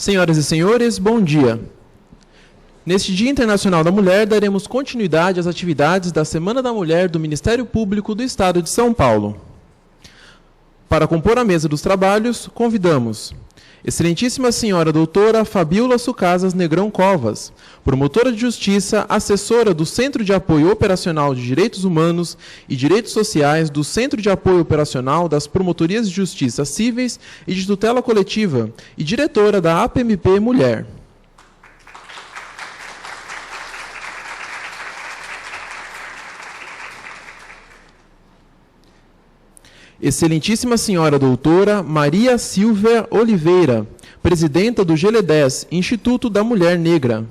Senhoras e senhores, bom dia. Neste Dia Internacional da Mulher, daremos continuidade às atividades da Semana da Mulher do Ministério Público do Estado de São Paulo. Para compor a mesa dos trabalhos, convidamos Excelentíssima Senhora Doutora Fabíola Sucasas Negrão Covas, promotora de Justiça, assessora do Centro de Apoio Operacional de Direitos Humanos e Direitos Sociais do Centro de Apoio Operacional das Promotorias de Justiça Cíveis e de Tutela Coletiva e diretora da APMP Mulher. Excelentíssima Senhora Doutora Maria Silvia Oliveira, presidenta do GLE10, Instituto da Mulher Negra.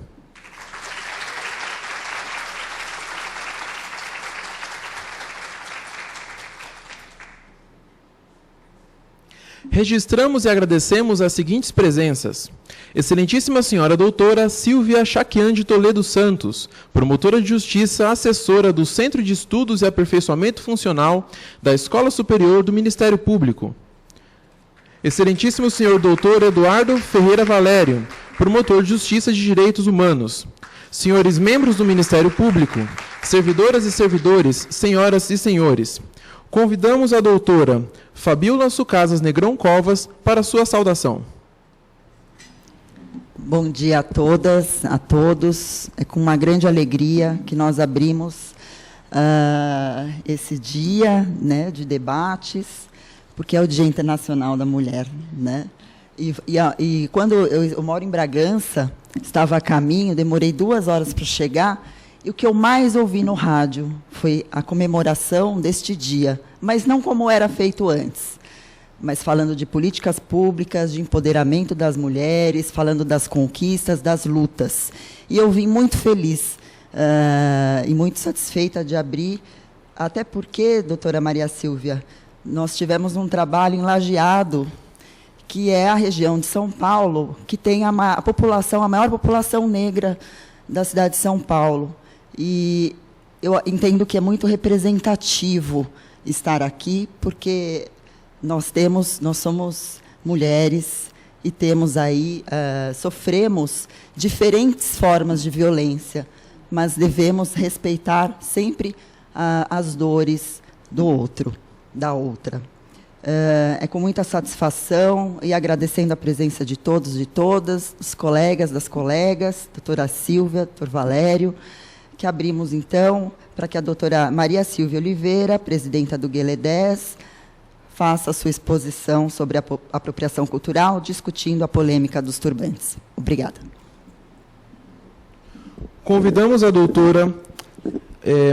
Registramos e agradecemos as seguintes presenças. Excelentíssima Senhora Doutora Silvia Chaquian de Toledo Santos, promotora de Justiça, assessora do Centro de Estudos e Aperfeiçoamento Funcional da Escola Superior do Ministério Público. Excelentíssimo Senhor Doutor Eduardo Ferreira Valério, promotor de Justiça de Direitos Humanos. Senhores membros do Ministério Público, servidoras e servidores, senhoras e senhores, convidamos a doutora Fabíola Sucasas Negrão Covas para sua saudação. Bom dia a todas, a todos. É com uma grande alegria que nós abrimos esse dia, né, de debates, porque é o Dia Internacional da Mulher, né? E quando eu moro em Bragança, estava a caminho, demorei 2 horas para chegar, e o que eu mais ouvi no rádio foi a comemoração deste dia, mas não como era feito antes, mas falando de políticas públicas, de empoderamento das mulheres, falando das conquistas, das lutas. E eu vim muito feliz e muito satisfeita de abrir, até porque, doutora Maria Silvia, nós tivemos um trabalho em Lajeado, que é a região de São Paulo, que tem a maior população negra da cidade de São Paulo. E eu entendo que é muito representativo estar aqui, porque nós somos mulheres e temos aí, sofremos diferentes formas de violência, mas devemos respeitar sempre as dores do outro, da outra. É com muita satisfação e agradecendo a presença de todos e todas, dos colegas, das colegas, doutora Silvia, doutor Valério, que abrimos, então, para que a doutora Maria Silvia Oliveira, presidenta do GLE10, faça a sua exposição sobre a apropriação cultural, discutindo a polêmica dos turbantes. Obrigada. Convidamos a doutora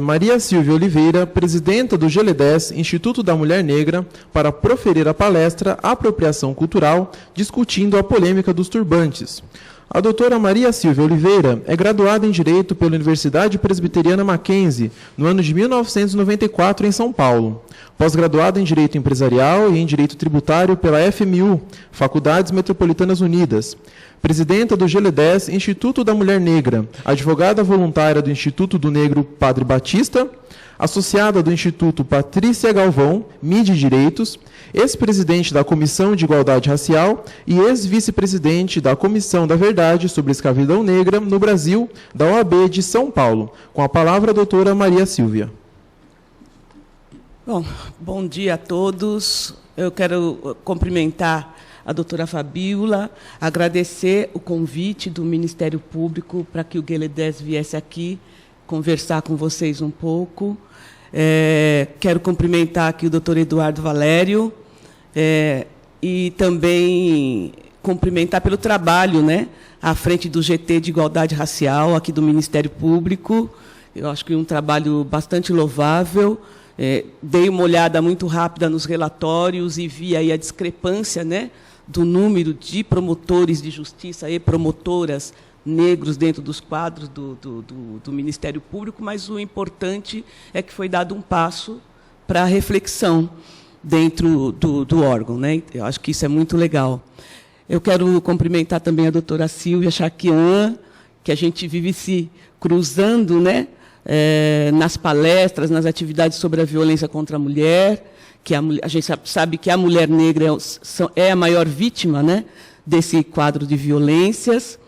Maria Silvia Oliveira, presidenta do GLE10, Instituto da Mulher Negra, para proferir a palestra Apropriação Cultural, discutindo a polêmica dos turbantes. A doutora Maria Silvia Oliveira é graduada em Direito pela Universidade Presbiteriana Mackenzie, no ano de 1994, em São Paulo. Pós-graduada em Direito Empresarial e em Direito Tributário pela FMU, Faculdades Metropolitanas Unidas. Presidenta do GLE10, Instituto da Mulher Negra, advogada voluntária do Instituto do Negro Padre Batista, associada do Instituto Patrícia Galvão, Mídia e Direitos, ex-presidente da Comissão de Igualdade Racial e ex-vice-presidente da Comissão da Verdade sobre a Escravidão Negra no Brasil, da OAB de São Paulo. Com a palavra, a doutora Maria Silvia. Bom dia a todos. Eu quero cumprimentar a doutora Fabíola, agradecer o convite do Ministério Público para que o GLE10 viesse aqui conversar com vocês um pouco. Quero cumprimentar aqui o doutor Eduardo Valério e também cumprimentar pelo trabalho, né, à frente do GT de Igualdade Racial, aqui do Ministério Público. Eu acho que um trabalho bastante louvável. Dei uma olhada muito rápida nos relatórios e vi aí a discrepância, né, do número de promotores de justiça e promotoras negros dentro dos quadros do Ministério Público, mas o importante é que foi dado um passo para a reflexão dentro do órgão, né? Eu acho que isso é muito legal. Eu quero cumprimentar também a doutora Silvia Chaquian, que a gente vive se cruzando, né, nas palestras, nas atividades sobre a violência contra a mulher, que a gente sabe que a mulher negra é a maior vítima, né, desse quadro de violências.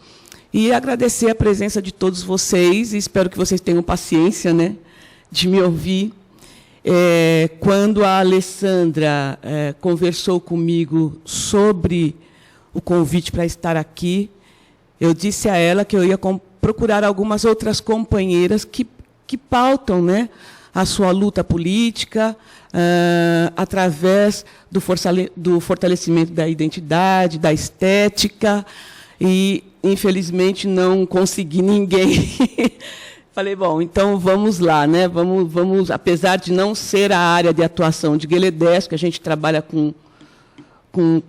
E agradecer a presença de todos vocês, e espero que vocês tenham paciência, né, de me ouvir. Quando a Alessandra conversou comigo sobre o convite para estar aqui, eu disse a ela que eu ia procurar algumas outras companheiras que pautam, né, a sua luta política através do fortalecimento da identidade, da estética, e, infelizmente, não consegui ninguém. Falei, bom, então vamos lá, né? Vamos, apesar de não ser a área de atuação de GLE10, que a gente trabalha com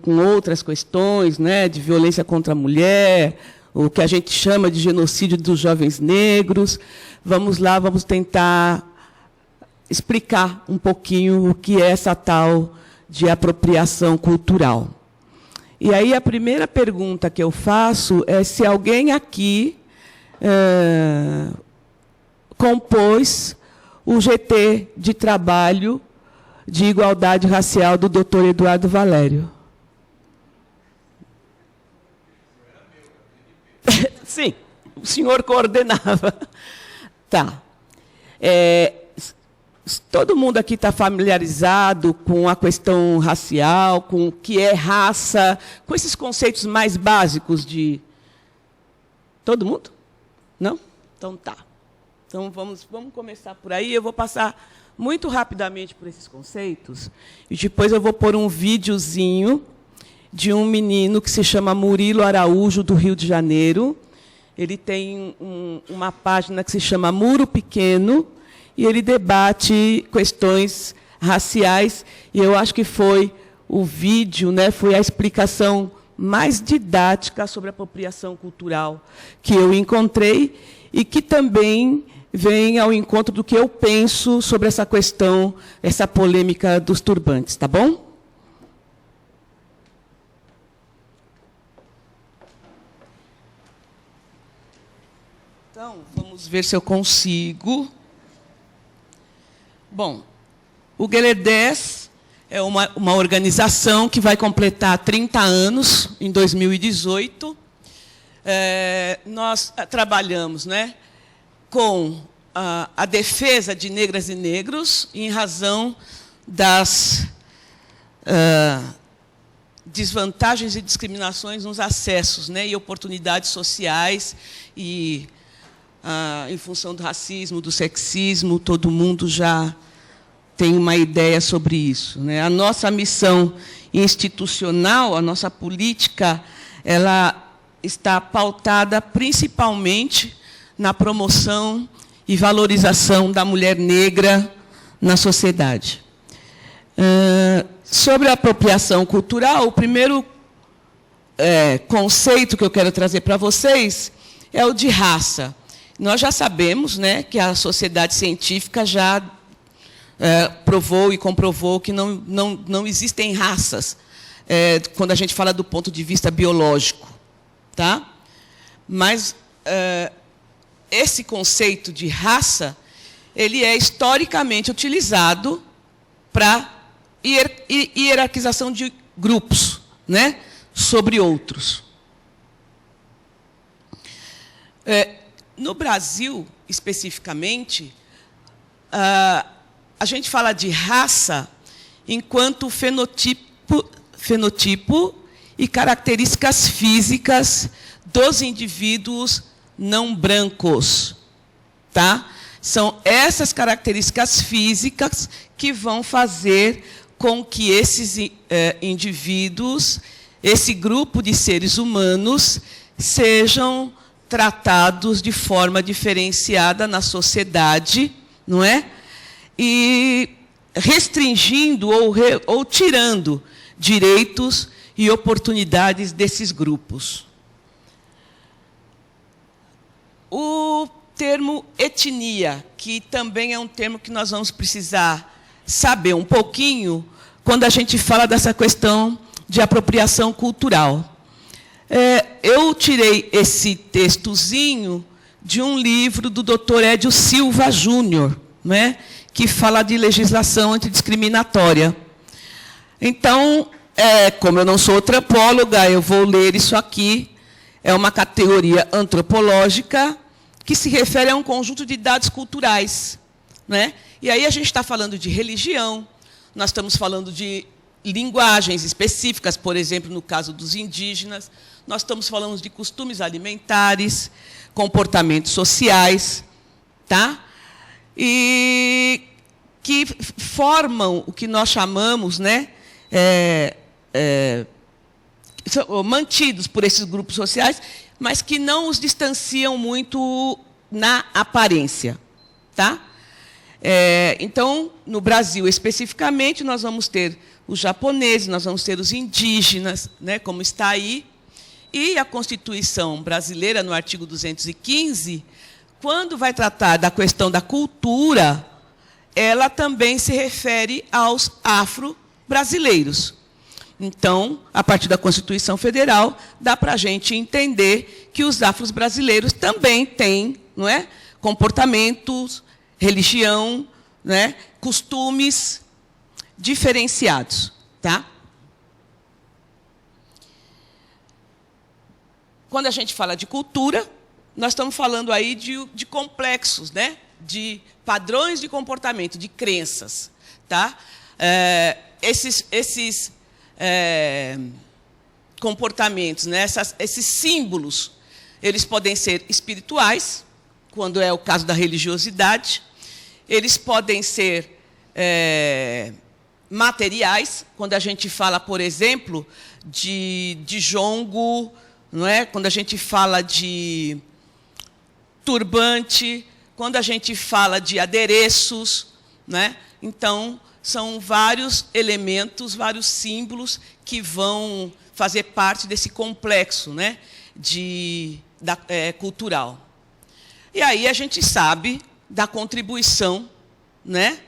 outras questões, né, de violência contra a mulher, o que a gente chama de genocídio dos jovens negros. Vamos lá, vamos tentar explicar um pouquinho o que é essa tal de apropriação cultural. E aí a primeira pergunta que eu faço é se alguém aqui compôs o GT de trabalho de igualdade racial do Dr. Eduardo Valério. Sim, o senhor coordenava. Tá. Todo mundo aqui está familiarizado com a questão racial, com o que é raça, com esses conceitos mais básicos de... Todo mundo? Não? Então tá. Então vamos começar por aí. Eu vou passar muito rapidamente por esses conceitos e depois eu vou pôr um videozinho de um menino que se chama Murilo Araújo, do Rio de Janeiro. Ele tem uma página que se chama Muro Pequeno, e ele debate questões raciais, e eu acho que foi o vídeo, né, foi a explicação mais didática sobre a apropriação cultural que eu encontrei, e que também vem ao encontro do que eu penso sobre essa questão, essa polêmica dos turbantes, tá bom? Então, vamos ver se eu consigo. Bom, o GLE10 é uma organização que vai completar 30 anos, em 2018. Nós trabalhamos, né, com a defesa de negras e negros, em razão das desvantagens e discriminações nos acessos, né, e oportunidades sociais, e em função do racismo, do sexismo, todo mundo já tem uma ideia sobre isso, né? A nossa missão institucional, a nossa política, ela está pautada principalmente na promoção e valorização da mulher negra na sociedade. Sobre a apropriação cultural, o primeiro conceito que eu quero trazer para vocês é o de raça. Nós já sabemos, né, que a sociedade científica já provou e comprovou que não existem raças, quando a gente fala do ponto de vista biológico. Tá? Mas esse conceito de raça, ele é historicamente utilizado para hierarquização de grupos, né, sobre outros. No Brasil, especificamente, a gente fala de raça enquanto fenotipo e características físicas dos indivíduos não brancos. Tá? São essas características físicas que vão fazer com que esses indivíduos, esse grupo de seres humanos, sejam tratados de forma diferenciada na sociedade, não é? E restringindo ou tirando direitos e oportunidades desses grupos. O termo etnia, que também é um termo que nós vamos precisar saber um pouquinho quando a gente fala dessa questão de apropriação cultural. Eu tirei esse textozinho de um livro do Dr. Édio Silva Júnior, né, que fala de legislação antidiscriminatória. Então, como eu não sou antropóloga, eu vou ler isso aqui. É uma categoria antropológica que se refere a um conjunto de dados culturais, né? E aí a gente está falando de religião, nós estamos falando de linguagens específicas, por exemplo, no caso dos indígenas, nós estamos falando de costumes alimentares, comportamentos sociais, tá? E que formam o que nós chamamos, né, são mantidos por esses grupos sociais, mas que não os distanciam muito na aparência, tá? Então, no Brasil, especificamente, nós vamos ter os japoneses, nós vamos ter os indígenas, né, como está aí, e a Constituição brasileira, no artigo 215, quando vai tratar da questão da cultura, ela também se refere aos afro-brasileiros. Então, a partir da Constituição Federal, dá para a gente entender que os afro-brasileiros também têm, não é, comportamentos, religião, né, costumes diferenciados, tá? Quando a gente fala de cultura, nós estamos falando aí de complexos, né, de padrões de comportamento, de crenças, tá? Esses comportamentos, né, esses símbolos, eles podem ser espirituais, quando é o caso da religiosidade, eles podem ser materiais, quando a gente fala, por exemplo, de jongo, não é? Quando a gente fala de turbante, quando a gente fala de adereços, né? Então, são vários elementos, vários símbolos que vão fazer parte desse complexo, né, cultural. E aí a gente sabe da contribuição, né,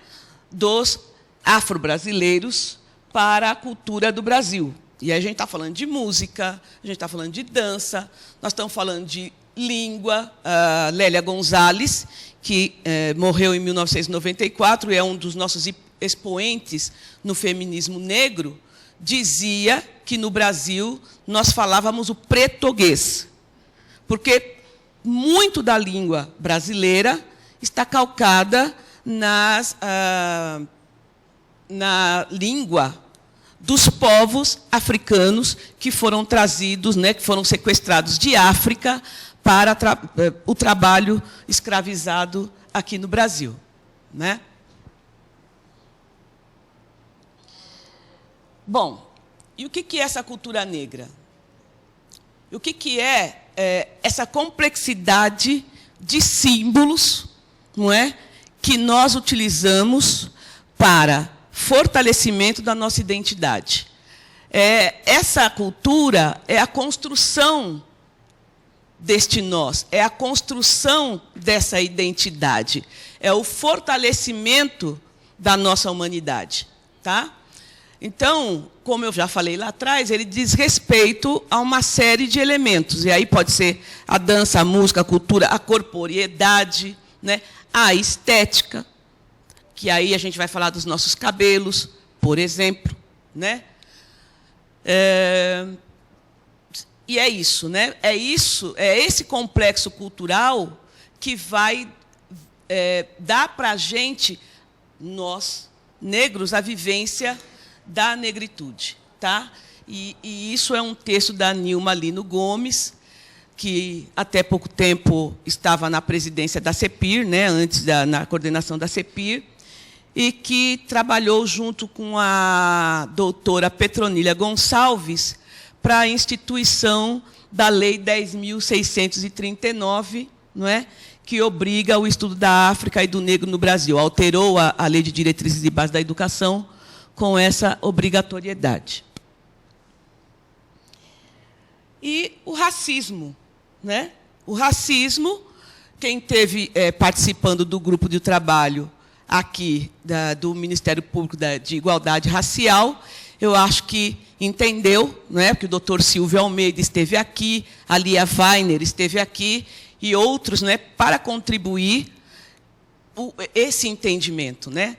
dos afro-brasileiros para a cultura do Brasil. E aí a gente está falando de música, a gente está falando de dança, nós estamos falando de língua. Lélia Gonzalez, que morreu em 1994 e é um dos nossos expoentes no feminismo negro, dizia que no Brasil nós falávamos o pretoguês, porque muito da língua brasileira está calcada na língua dos povos africanos que foram trazidos, né, que foram sequestrados de África para o trabalho escravizado aqui no Brasil, né? Bom, e o que é essa cultura negra? O que é essa complexidade de símbolos, não é, que nós utilizamos para fortalecimento da nossa identidade? Essa cultura é a construção deste nós, é a construção dessa identidade, é o fortalecimento da nossa humanidade, tá? Então, como eu já falei lá atrás, ele diz respeito a uma série de elementos. E aí pode ser a dança, a música, a cultura, a corporeidade, né? A estética, que aí a gente vai falar dos nossos cabelos, por exemplo, né? E é isso, né? É esse complexo cultural que vai dar para a gente, nós, negros, a vivência da negritude, tá? E isso é um texto da Nilma Lino Gomes, que até pouco tempo estava na presidência da CEPIR, né, antes na coordenação da CEPIR, e que trabalhou junto com a doutora Petronília Gonçalves para a instituição da Lei 10.639, não é, que obriga o estudo da África e do negro no Brasil. Alterou a Lei de Diretrizes e Bases da Educação com essa obrigatoriedade. E o racismo, né? O racismo, quem esteve participando do grupo de trabalho aqui do Ministério Público de Igualdade Racial, eu acho que entendeu, né? Porque o doutor Silvio Almeida esteve aqui, a Lia Weiner esteve aqui, e outros, né, para contribuir esse entendimento, né?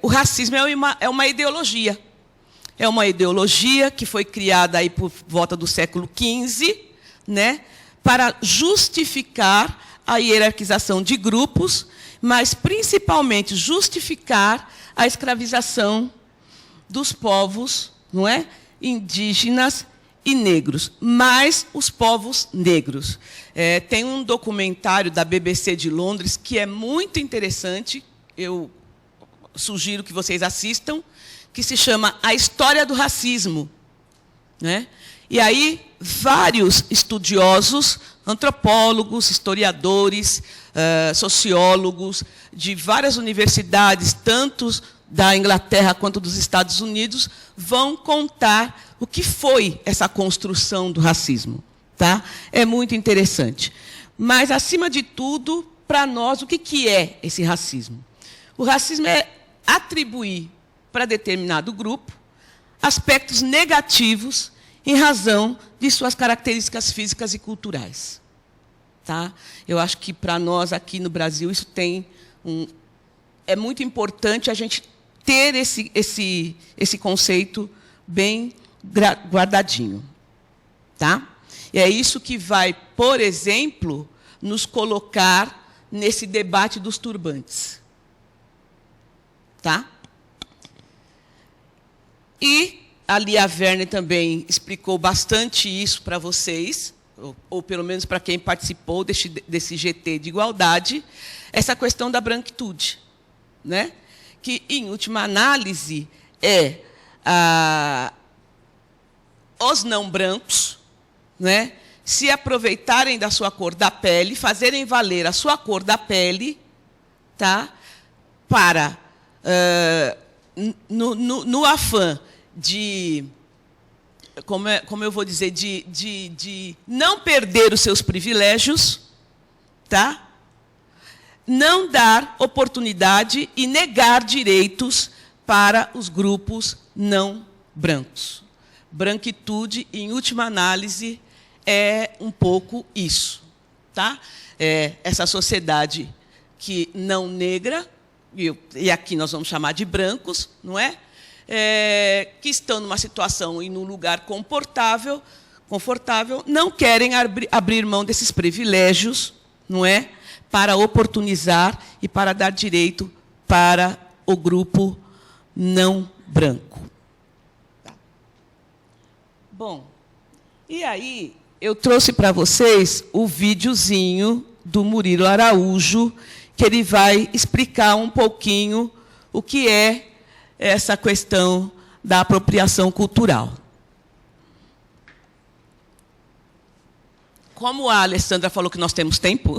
O racismo é uma ideologia. é uma ideologia que foi criada aí por volta do século XV, né, para justificar a hierarquização de grupos, mas principalmente justificar a escravização dos povos, não é, indígenas e negros, mais os povos negros. Tem um documentário da BBC de Londres que é muito interessante, eu sugiro que vocês assistam, que se chama A História do Racismo, né? E aí, vários estudiosos, antropólogos, historiadores, sociólogos, de várias universidades, tanto da Inglaterra quanto dos Estados Unidos, vão contar o que foi essa construção do racismo. Tá? É muito interessante. Mas, acima de tudo, para nós, o que é esse racismo? O racismo é atribuir para determinado grupo aspectos negativos em razão de suas características físicas e culturais. Tá? Eu acho que, para nós, aqui no Brasil, isso é muito importante a gente ter esse conceito bem guardadinho. Tá? E é isso que vai, por exemplo, nos colocar nesse debate dos turbantes. Tá? E a Lia Werner também explicou bastante isso para vocês, ou pelo menos para quem participou desse GT de igualdade, essa questão da branquitude, né? Que, em última análise, os não brancos, né, se aproveitarem da sua cor da pele, fazerem valer a sua cor da pele, tá, para, no afã de, como eu vou dizer, de não perder os seus privilégios, tá? Não dar oportunidade e negar direitos para os grupos não brancos. Branquitude, em última análise, é um pouco isso. Tá? Essa sociedade que não negra, e aqui nós vamos chamar de brancos, não é? Que estão numa situação e num lugar confortável, não querem abrir mão desses privilégios, não é? Para oportunizar e para dar direito para o grupo não branco. Tá. Bom, e aí eu trouxe para vocês o videozinho do Murilo Araújo, que ele vai explicar um pouquinho o que é essa questão da apropriação cultural. Como a Alessandra falou que nós temos tempo,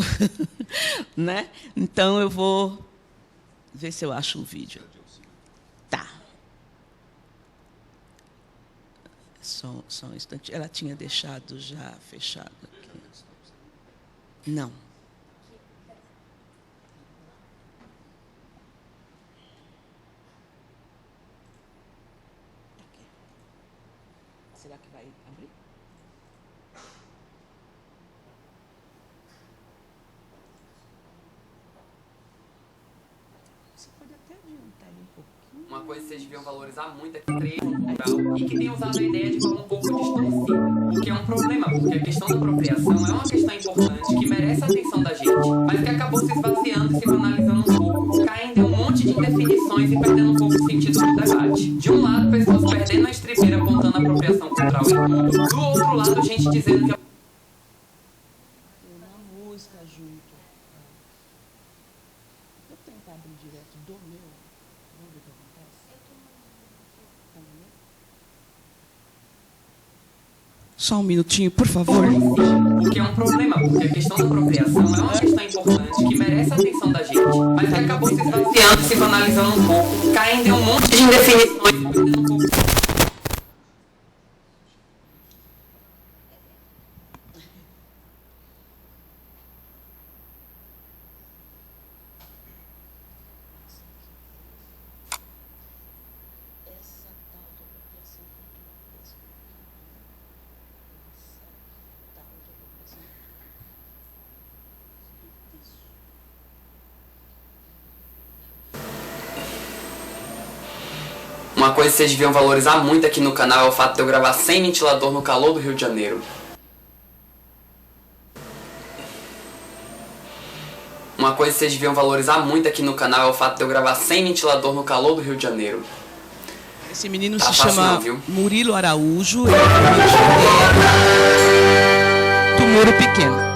né? Então eu vou ver se eu acho o vídeo. Tá. Só um instante. Ela tinha deixado já fechado aqui. Não. Será que vai abrir? Você pode até adiantar um pouquinho. Uma coisa que vocês deviam valorizar muito é que treino cultural e que tem usado a ideia de forma um pouco distorcida. O que é um problema, porque a questão da apropriação é uma questão importante que merece a atenção da gente, mas que acabou se esvaziando e se banalizando um pouco, caindo em um monte de indefinições e perdendo um pouco o sentido do debate. De um lado, pessoas perdendo a estribeira apontando a apropriação cultural em tudo. Do outro lado, gente dizendo que Uma música junto. Vou tentar abrir direto do meu. Vamos ver o que acontece. Só um minutinho, por favor. o que é um problema, porque a questão da apropriação é uma questão importante que merece a atenção da gente, mas que acabou se esvaziando e se banalizando um pouco, caindo em um monte de indefinições e perdendo um pouco. Uma coisa que vocês deviam valorizar muito aqui no canal é o fato de eu gravar sem ventilador no calor do Rio de Janeiro. Uma coisa que vocês deviam valorizar muito aqui no canal é o fato de eu gravar sem ventilador no calor do Rio de Janeiro. Esse menino Tá se fácil chama não, viu? Murilo Araújo, ele é tumor pequeno.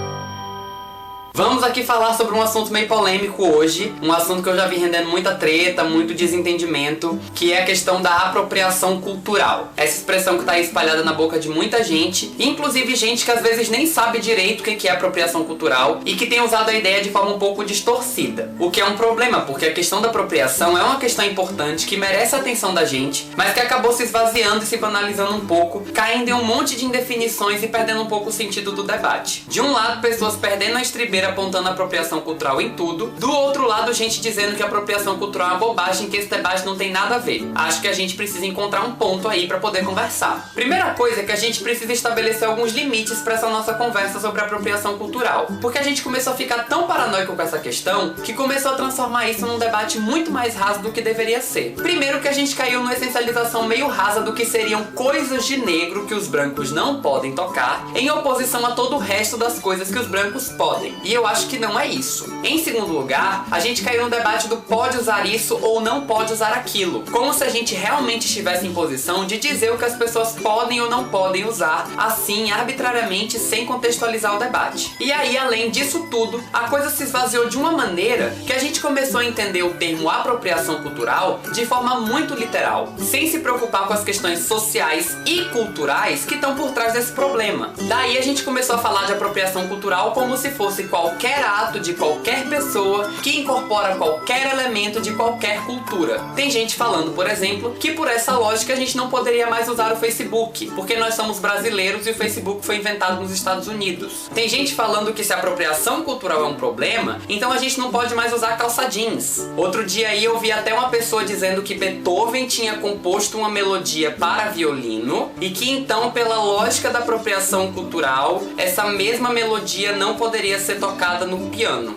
Vamos aqui falar sobre um assunto meio polêmico hoje, um assunto que eu já vi rendendo muita treta, muito desentendimento, que é a questão da apropriação cultural. Essa expressão que tá aí espalhada na boca de muita gente, inclusive gente que às vezes nem sabe direito o que é apropriação cultural e que tem usado a ideia de forma um pouco distorcida. O que é um problema, porque a questão da apropriação é uma questão importante que merece a atenção da gente, mas que acabou se esvaziando e se banalizando um pouco, caindo em um monte de indefinições e perdendo um pouco o sentido do debate. De um lado, pessoas perdendo a estribeira apontando a apropriação cultural em tudo. Do outro lado, gente dizendo que a apropriação cultural é uma bobagem, que esse debate não tem nada a ver. Acho que a gente precisa encontrar um ponto aí pra poder conversar. Primeira coisa é que a gente precisa estabelecer alguns limites pra essa nossa conversa sobre apropriação cultural. Porque a gente começou a ficar tão paranoico com essa questão que começou a transformar isso num debate muito mais raso do que deveria ser. Primeiro que a gente caiu numa essencialização meio rasa do que seriam coisas de negro que os brancos não podem tocar, em oposição a todo o resto das coisas que os brancos podem. E eu acho que não é isso. Em segundo lugar, a gente caiu no debate do pode usar isso ou não pode usar aquilo. Como se a gente realmente estivesse em posição de dizer o que as pessoas podem ou não podem usar, assim, arbitrariamente, sem contextualizar o debate. E aí, além disso tudo, a coisa se esvaziou de uma maneira que a gente começou a entender o termo apropriação cultural de forma muito literal, sem se preocupar com as questões sociais e culturais que estão por trás desse problema. Daí a gente começou a falar de apropriação cultural como se fosse qualquer ato de qualquer pessoa que incorpora qualquer elemento de qualquer cultura. Tem gente falando, por exemplo, que por essa lógica a gente não poderia mais usar o Facebook, porque nós somos brasileiros e o Facebook foi inventado nos Estados Unidos. Tem gente falando que se a apropriação cultural é um problema, então a gente não pode mais usar calça jeans. Outro dia aí eu vi até uma pessoa dizendo que Beethoven tinha composto uma melodia para violino e que então, pela lógica da apropriação cultural, essa mesma melodia não poderia ser tocada no piano.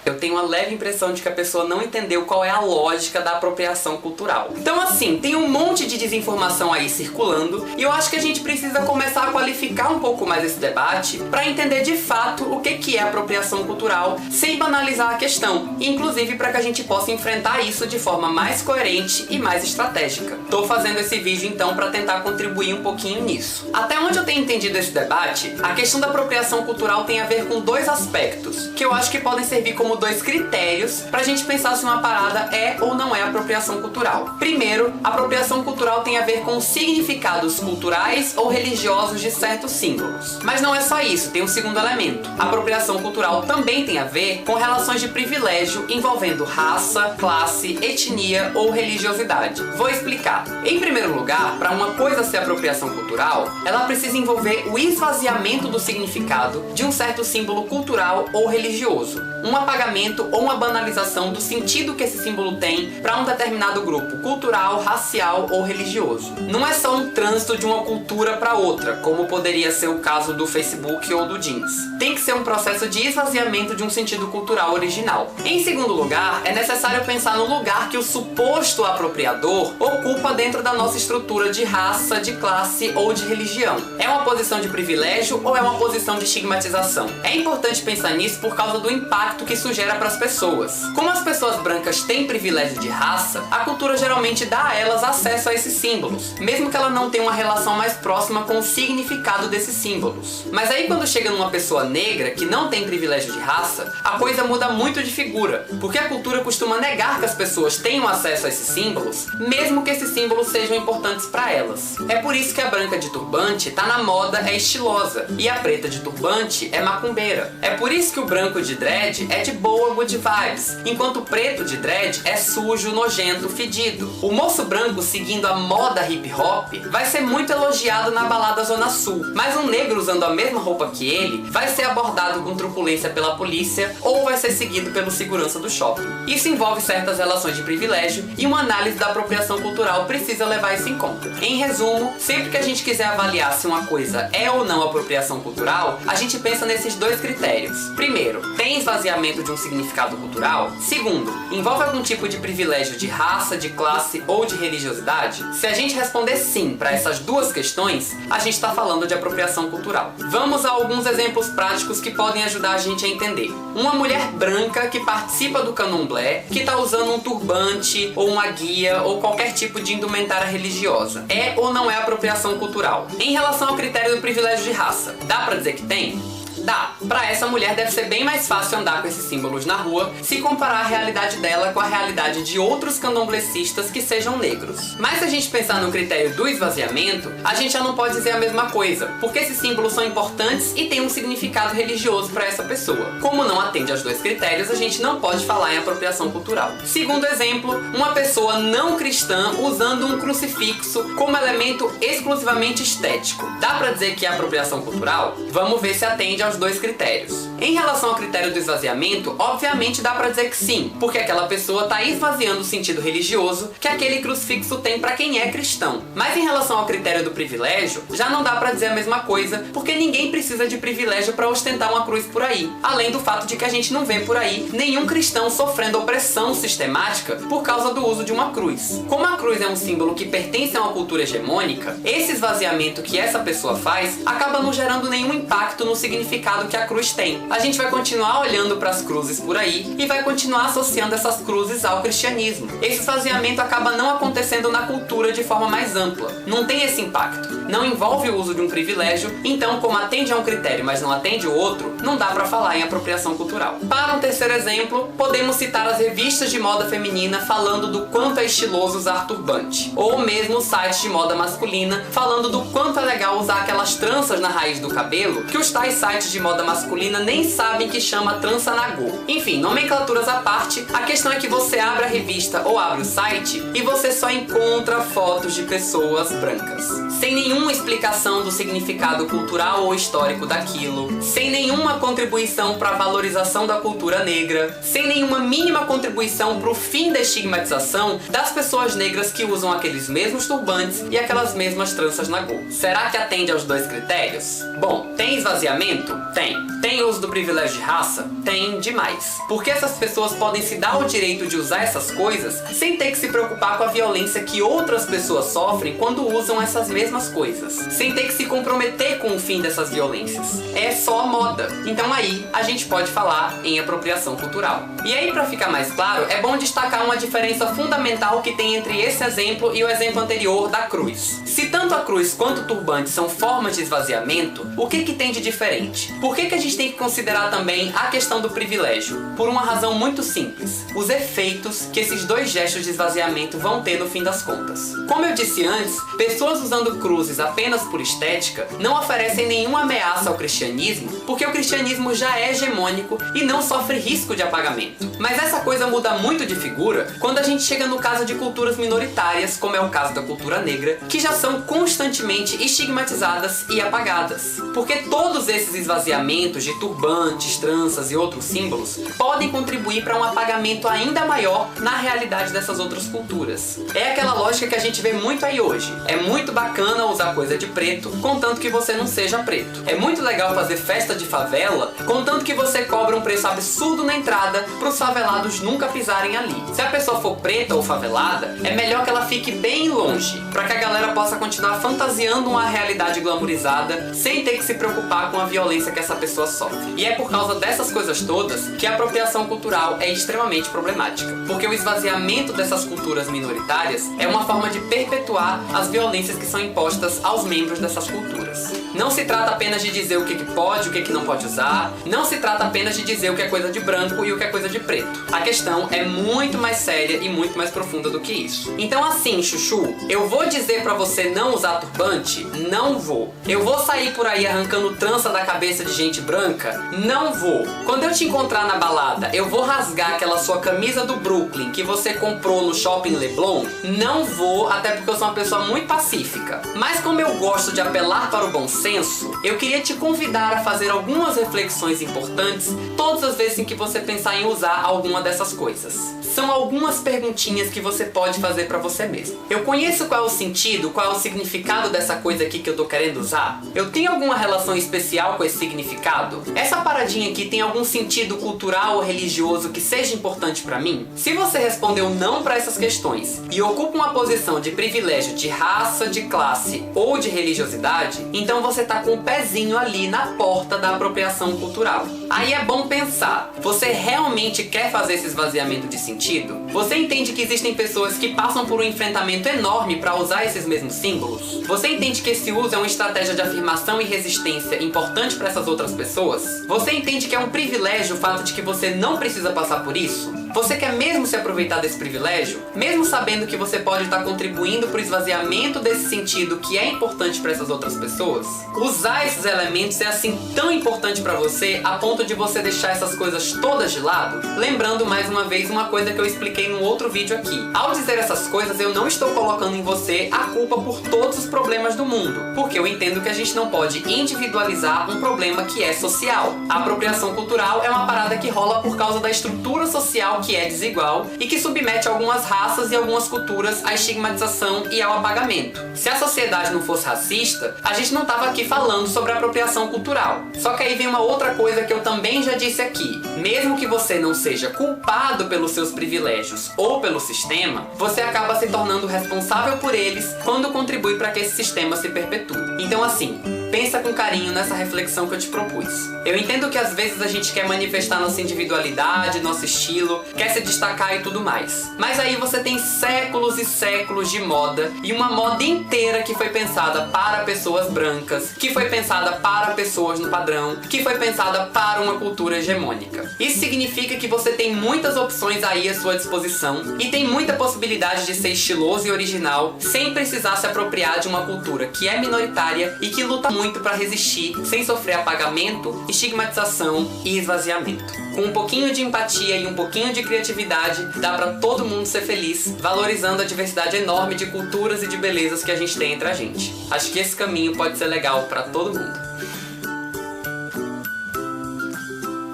Eu tenho uma leve impressão de que a pessoa não entendeu qual é a lógica da apropriação cultural. Então assim, tem um monte de desinformação aí circulando e eu acho que a gente precisa começar a qualificar um pouco mais esse debate para entender de fato o que é apropriação cultural sem banalizar a questão, inclusive para que a gente possa enfrentar isso de forma mais coerente e mais estratégica. Tô fazendo esse vídeo então para tentar contribuir um pouquinho nisso. Até onde eu tenho entendido esse debate, a questão da apropriação cultural tem a ver com dois aspectos que eu acho que podem servir como dois critérios pra gente pensar se uma parada é ou não é apropriação cultural. Primeiro, a apropriação cultural tem a ver com significados culturais ou religiosos de certos símbolos. Mas não é só isso, tem um segundo elemento. A apropriação cultural também tem a ver com relações de privilégio envolvendo raça, classe, etnia ou religiosidade. Vou explicar. Em primeiro lugar, para uma coisa ser apropriação cultural, ela precisa envolver o esvaziamento do significado de um certo símbolo cultural ou religioso, um apagamento ou uma banalização do sentido que esse símbolo tem para um determinado grupo cultural, racial ou religioso. Não é só um trânsito de uma cultura para outra, como poderia ser o caso do Facebook ou do jeans. Tem que ser um processo de esvaziamento de um sentido cultural original. Em segundo lugar, é necessário pensar no lugar que o suposto apropriador ocupa dentro da nossa estrutura de raça, de classe ou de religião. É uma posição de privilégio ou é uma posição de estigmatização? É importante pensar nisso por causa do impacto que isso gera para as pessoas. Como as pessoas brancas têm privilégio de raça, a cultura geralmente dá a elas acesso a esses símbolos, mesmo que ela não tenha uma relação mais próxima com o significado desses símbolos. Mas aí quando chega numa pessoa negra que não tem privilégio de raça, a coisa muda muito de figura, porque a cultura costuma negar que as pessoas tenham acesso a esses símbolos, mesmo que esses símbolos sejam importantes para elas. É por isso que a branca de turbante tá na moda, é estilosa, e a preta de turbante é macumbeira. É por isso que o branco de dread é de boa, good vibes, enquanto o preto de dread é sujo, nojento, fedido. O moço branco seguindo a moda hip hop vai ser muito elogiado na balada Zona Sul, mas um negro usando a mesma roupa que ele vai ser abordado com truculência pela polícia ou vai ser seguido pelo segurança do shopping. Isso envolve certas relações de privilégio e uma análise da apropriação cultural precisa levar isso em conta. Em resumo, sempre que a gente quiser avaliar se uma coisa é ou não apropriação cultural, a gente pensa nesses dois critérios. Primeiro, tem esvaziamento de um significado cultural? Segundo, envolve algum tipo de privilégio de raça, de classe ou de religiosidade? Se a gente responder sim para essas duas questões, a gente está falando de apropriação cultural. Vamos a alguns exemplos práticos que podem ajudar a gente a entender. Uma mulher branca que participa do candomblé, que está usando um turbante ou uma guia ou qualquer tipo de indumentária religiosa, é ou não é apropriação cultural? Em relação ao critério do privilégio de raça, dá pra dizer que tem? Dá. Pra essa mulher deve ser bem mais fácil andar com esses símbolos na rua se comparar a realidade dela com a realidade de outros candomblecistas que sejam negros. Mas se a gente pensar no critério do esvaziamento, a gente já não pode dizer a mesma coisa, porque esses símbolos são importantes e têm um significado religioso pra essa pessoa. Como não atende aos dois critérios, a gente não pode falar em apropriação cultural. Segundo exemplo, uma pessoa não cristã usando um crucifixo como elemento exclusivamente estético. Dá pra dizer que é apropriação cultural? Vamos ver se atende aos dois critérios. Em relação ao critério do esvaziamento, obviamente dá pra dizer que sim, porque aquela pessoa tá esvaziando o sentido religioso que aquele crucifixo tem pra quem é cristão. Mas em relação ao critério do privilégio, já não dá pra dizer a mesma coisa, porque ninguém precisa de privilégio pra ostentar uma cruz por aí. Além do fato de que a gente não vê por aí nenhum cristão sofrendo opressão sistemática por causa do uso de uma cruz. Como a cruz é um símbolo que pertence a uma cultura hegemônica, esse esvaziamento que essa pessoa faz acaba não gerando nenhum impacto no significado que a cruz tem. A gente vai continuar olhando para as cruzes por aí e vai continuar associando essas cruzes ao cristianismo. Esse esvaziamento acaba não acontecendo na cultura de forma mais ampla. Não tem esse impacto. Não envolve o uso de um privilégio, então como atende a um critério, mas não atende o outro, não dá para falar em apropriação cultural. Para um terceiro exemplo, podemos citar as revistas de moda feminina falando do quanto é estiloso usar turbante, ou mesmo os sites de moda masculina falando do quanto é legal usar aquelas tranças na raiz do cabelo que os tais sites de moda masculina nem sabem que chama trança nagô. Enfim, nomenclaturas à parte, a questão é que você abre a revista ou abre o site e você só encontra fotos de pessoas brancas, sem nenhuma explicação do significado cultural ou histórico daquilo, sem nenhuma contribuição para a valorização da cultura negra, sem nenhuma mínima contribuição para o fim da estigmatização das pessoas negras que usam aqueles mesmos turbantes e aquelas mesmas tranças nagô. Será que atende aos dois critérios? Bom, tem esvaziamento? Tem. Tem uso do privilégio de raça? Tem demais. Porque essas pessoas podem se dar o direito de usar essas coisas sem ter que se preocupar com a violência que outras pessoas sofrem quando usam essas mesmas coisas, sem ter que se comprometer com o fim dessas violências. É só moda. Então aí a gente pode falar em apropriação cultural. E aí, para ficar mais claro, é bom destacar uma diferença fundamental que tem entre esse exemplo e o exemplo anterior da cruz. Se tanto a cruz quanto o turbante são formas de esvaziamento, o que tem de diferente? Por que a gente tem que considerar também a questão do privilégio? Por uma razão muito simples: os efeitos que esses dois gestos de esvaziamento vão ter no fim das contas. Como eu disse antes, pessoas usando cruzes apenas por estética não oferecem nenhuma ameaça ao cristianismo, porque o cristianismo já é hegemônico e não sofre risco de apagamento. Mas essa coisa muda muito de figura quando a gente chega no caso de culturas minoritárias, como é o caso da cultura negra, que já são constantemente estigmatizadas e apagadas. Porque todos esses esvaziamentos de turbantes, tranças e outros símbolos podem contribuir para um apagamento ainda maior na realidade dessas outras culturas. É aquela lógica que a gente vê muito aí hoje. É muito bacana usar coisa de preto, contanto que você não seja preto. É muito legal fazer festa de favela, contanto que você cobra um preço absurdo na entrada para os favelados nunca pisarem ali. Se a pessoa for preta ou favelada, é melhor que ela fique bem longe, para que a galera possa continuar fantasiando uma realidade glamourizada, sem ter que se preocupar com a violência que essa pessoa sofre. E é por causa dessas coisas todas que a apropriação cultural é extremamente problemática, porque o esvaziamento dessas culturas minoritárias é uma forma de perpetuar as violências que são impostas aos membros dessas culturas. coisas. Não se trata apenas de dizer o que pode, o que não pode usar. Não se trata apenas de dizer o que é coisa de branco e o que é coisa de preto. A questão é muito mais séria e muito mais profunda do que isso. Então assim, Chuchu, eu vou dizer pra você não usar turbante? Não vou. Eu vou sair por aí arrancando trança da cabeça de gente branca? Não vou. Quando eu te encontrar na balada, eu vou rasgar aquela sua camisa do Brooklyn que você comprou no Shopping Leblon? Não vou, até porque eu sou uma pessoa muito pacífica. Mas como eu gosto de apelar para o bom senso, eu queria te convidar a fazer algumas reflexões importantes todas as vezes em que você pensar em usar alguma dessas coisas. São algumas perguntinhas que você pode fazer pra você mesmo. Eu conheço qual é o sentido, qual é o significado dessa coisa aqui que eu tô querendo usar? Eu tenho alguma relação especial com esse significado? Essa paradinha aqui tem algum sentido cultural ou religioso que seja importante pra mim? Se você respondeu não pra essas questões e ocupa uma posição de privilégio de raça, de classe ou de religiosidade, então você tá com o pezinho ali na porta da apropriação cultural. Aí é bom pensar, você realmente quer fazer esse esvaziamento de sentido? Você entende que existem pessoas que passam por um enfrentamento enorme para usar esses mesmos símbolos? Você entende que esse uso é uma estratégia de afirmação e resistência importante para essas outras pessoas? Você entende que é um privilégio o fato de que você não precisa passar por isso? Você quer mesmo se aproveitar desse privilégio? Mesmo sabendo que você pode estar contribuindo para o esvaziamento desse sentido que é importante para essas outras pessoas? Usar esses elementos é assim tão importante para você a ponto de você deixar essas coisas todas de lado? Lembrando mais uma vez uma coisa que eu expliquei num outro vídeo aqui. Ao dizer essas coisas, eu não estou colocando em você a culpa por todos os problemas do mundo, porque eu entendo que a gente não pode individualizar um problema que é social. A apropriação cultural é uma parada que rola por causa da estrutura social que é desigual e que submete algumas raças e algumas culturas à estigmatização e ao apagamento. Se a sociedade não fosse racista, a gente não tava aqui falando sobre apropriação cultural. Só que aí vem uma outra coisa que eu também já disse aqui. Mesmo que você não seja culpado pelos seus privilégios ou pelo sistema, você acaba se tornando responsável por eles quando contribui para que esse sistema se perpetue. Então assim, pensa com carinho nessa reflexão que eu te propus. Eu entendo que às vezes a gente quer manifestar nossa individualidade, nosso estilo, quer se destacar e tudo mais. Mas aí você tem séculos e séculos de moda e uma moda inteira que foi pensada para pessoas brancas, que foi pensada para pessoas no padrão, que foi pensada para uma cultura hegemônica. Isso significa que você tem muitas opções aí à sua disposição e tem muita possibilidade de ser estiloso e original sem precisar se apropriar de uma cultura que é minoritária e que luta muito para resistir sem sofrer apagamento, estigmatização e esvaziamento. Com um pouquinho de empatia e um pouquinho de criatividade, dá para todo mundo ser feliz, valorizando a diversidade enorme de culturas e de belezas que a gente tem entre a gente. Acho que esse caminho pode ser legal para todo mundo.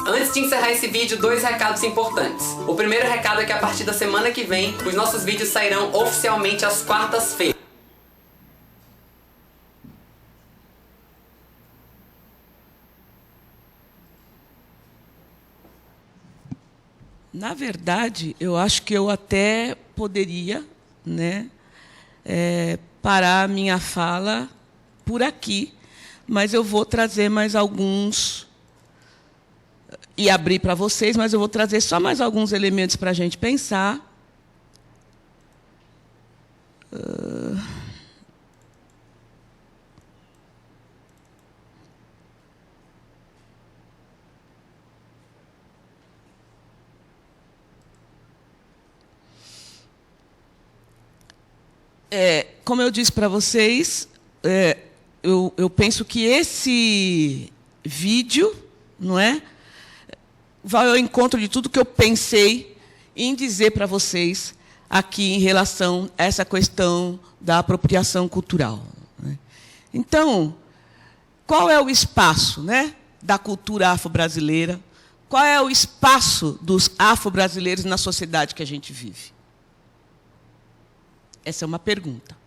Antes de encerrar esse vídeo, 2 recados importantes. O primeiro recado é que a partir da semana que vem, os nossos vídeos sairão oficialmente às quartas-feiras. Na verdade, eu acho que eu até poderia, né, parar a minha fala por aqui, mas eu vou trazer mais alguns e abrir para vocês, mas eu vou trazer só mais alguns elementos para a gente pensar. Como eu disse para vocês, eu penso que esse vídeo, não é, vai ao encontro de tudo que eu pensei em dizer para vocês aqui em relação a essa questão da apropriação cultural, né? Então, qual é o espaço, né, da cultura afro-brasileira? Qual é o espaço dos afro-brasileiros na sociedade que a gente vive? Essa é uma pergunta.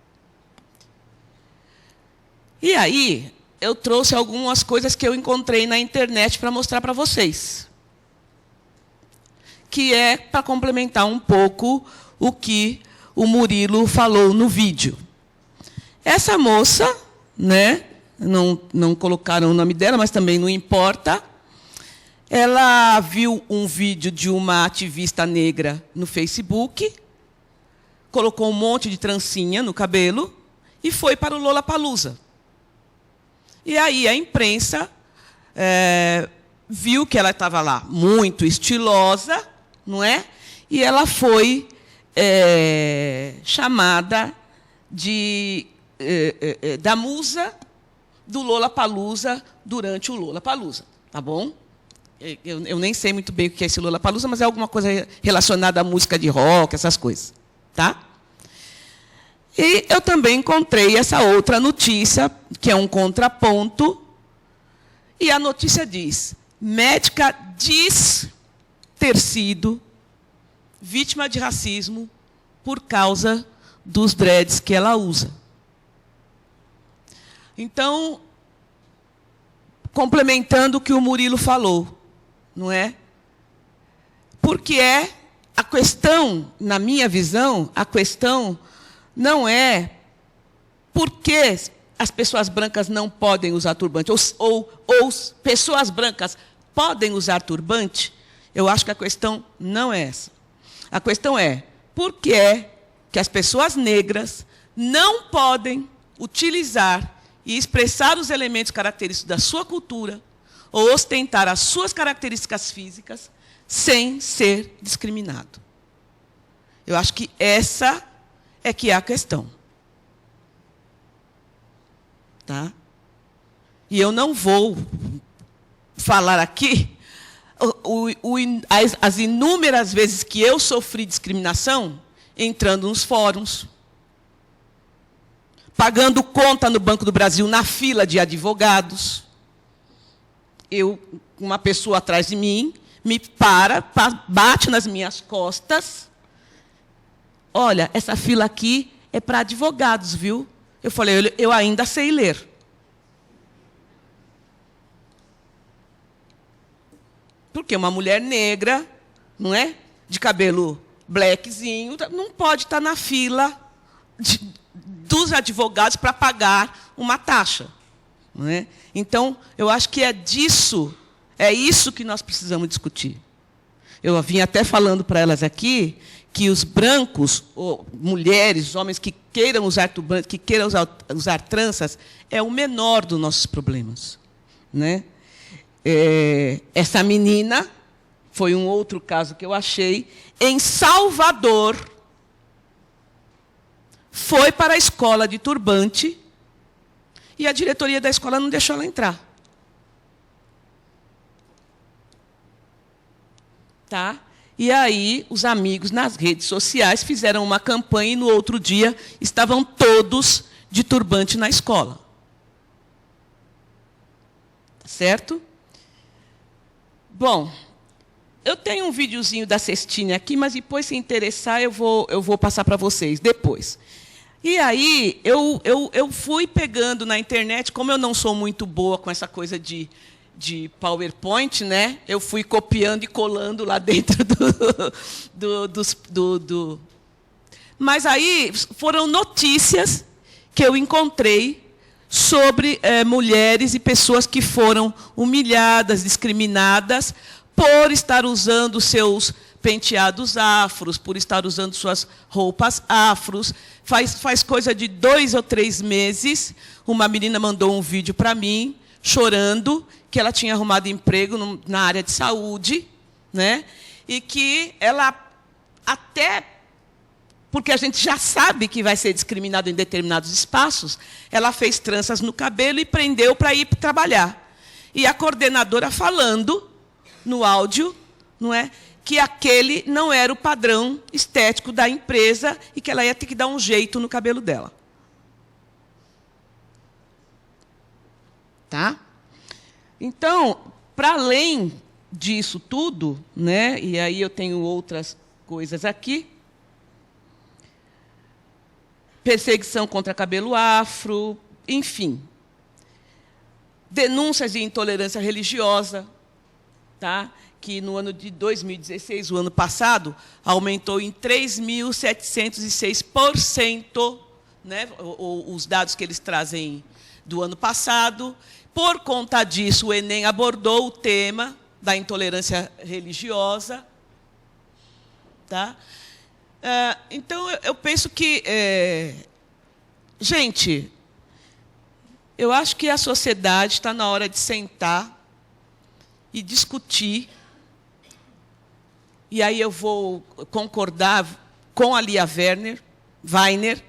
E aí, eu trouxe algumas coisas que eu encontrei na internet para mostrar para vocês, que é para complementar um pouco o que o Murilo falou no vídeo. Essa moça, né, não colocaram o nome dela, mas também não importa, ela viu um vídeo de uma ativista negra no Facebook, colocou um monte de trancinha no cabelo e foi para o Lollapalooza. E aí a imprensa viu que ela estava lá muito estilosa, não é? E ela foi chamada da musa do Lollapalooza durante o Lollapalooza, tá bom? Eu nem sei muito bem o que é esse Lollapalooza, mas é alguma coisa relacionada à música de rock, essas coisas, tá? E eu também encontrei essa outra notícia, que é um contraponto, e a notícia diz: médica diz ter sido vítima de racismo por causa dos dreads que ela usa. Então, complementando o que o Murilo falou, não é? Porque a questão, na minha visão, a questão não é por que as pessoas brancas não podem usar turbante, ou pessoas brancas podem usar turbante. Eu acho que a questão não é essa. A questão é por que as pessoas negras não podem utilizar e expressar os elementos característicos da sua cultura ou ostentar as suas características físicas sem ser discriminado. Eu acho que essa é que é a questão. Tá? E eu não vou falar aqui as inúmeras vezes que eu sofri discriminação entrando nos fóruns, pagando conta no Banco do Brasil na fila de advogados. Uma pessoa atrás de mim, me bate nas minhas costas. Olha, essa fila aqui é para advogados, viu? Eu falei, eu ainda sei ler. Porque uma mulher negra, não é? De cabelo blackzinho, não pode estar na fila dos advogados para pagar uma taxa. Não é? Então, eu acho que é isso que nós precisamos discutir. Eu vim até falando para elas aqui que os brancos, ou mulheres, homens que queiram usar turbante, que queiram usar tranças, é o menor dos nossos problemas. Né? Essa menina, foi um outro caso que eu achei, em Salvador, foi para a escola de turbante e a diretoria da escola não deixou ela entrar. Tá? E aí, os amigos nas redes sociais fizeram uma campanha e, no outro dia, estavam todos de turbante na escola. Certo? Bom, eu tenho um videozinho da cestinha aqui, mas depois, se interessar, eu vou passar para vocês depois. E aí, eu fui pegando na internet, como eu não sou muito boa com essa coisa de PowerPoint, né? Eu fui copiando e colando lá dentro Mas aí foram notícias que eu encontrei sobre mulheres e pessoas que foram humilhadas, discriminadas por estar usando seus penteados afros, por estar usando suas roupas afros. Faz coisa de 2 ou 3 meses, uma menina mandou um vídeo para mim, chorando, que ela tinha arrumado emprego na área de saúde, né? E que ela, até porque a gente já sabe que vai ser discriminado em determinados espaços, ela fez tranças no cabelo e prendeu para ir trabalhar. E a coordenadora falando, no áudio, não é, que aquele não era o padrão estético da empresa e que ela ia ter que dar um jeito no cabelo dela. Tá? Então, para além disso tudo, né, e aí eu tenho outras coisas aqui, perseguição contra cabelo afro, enfim. Denúncias de intolerância religiosa, tá? Que no ano de 2016, o ano passado, aumentou em 3.706%, né, os dados que eles trazem do ano passado. Por conta disso, o Enem abordou o tema da intolerância religiosa. Tá? Então, eu penso que... gente, Eu acho que a sociedade está na hora de sentar e discutir. E aí eu vou concordar com a Lia Weiner,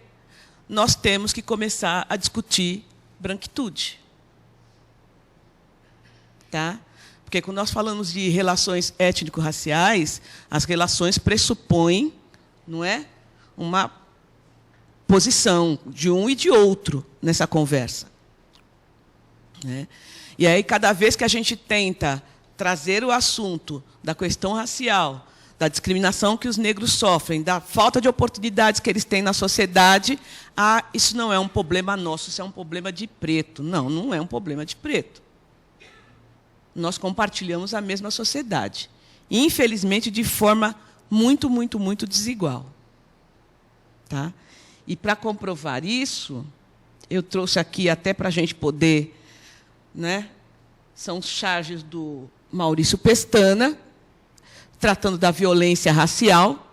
nós temos que começar a discutir branquitude. Tá? Porque quando nós falamos de relações étnico-raciais, as relações pressupõem, não é, uma posição de um e de outro nessa conversa. Né? E aí, cada vez que a gente tenta trazer o assunto da questão racial, da discriminação que os negros sofrem, da falta de oportunidades que eles têm na sociedade, isso não é um problema nosso, isso é um problema de preto. Não, não é um problema de preto. Nós compartilhamos a mesma sociedade. Infelizmente, de forma muito, muito, muito desigual. Tá? E, para comprovar isso, eu trouxe aqui, até para a gente poder... Né, são charges do Maurício Pestana, tratando da violência racial.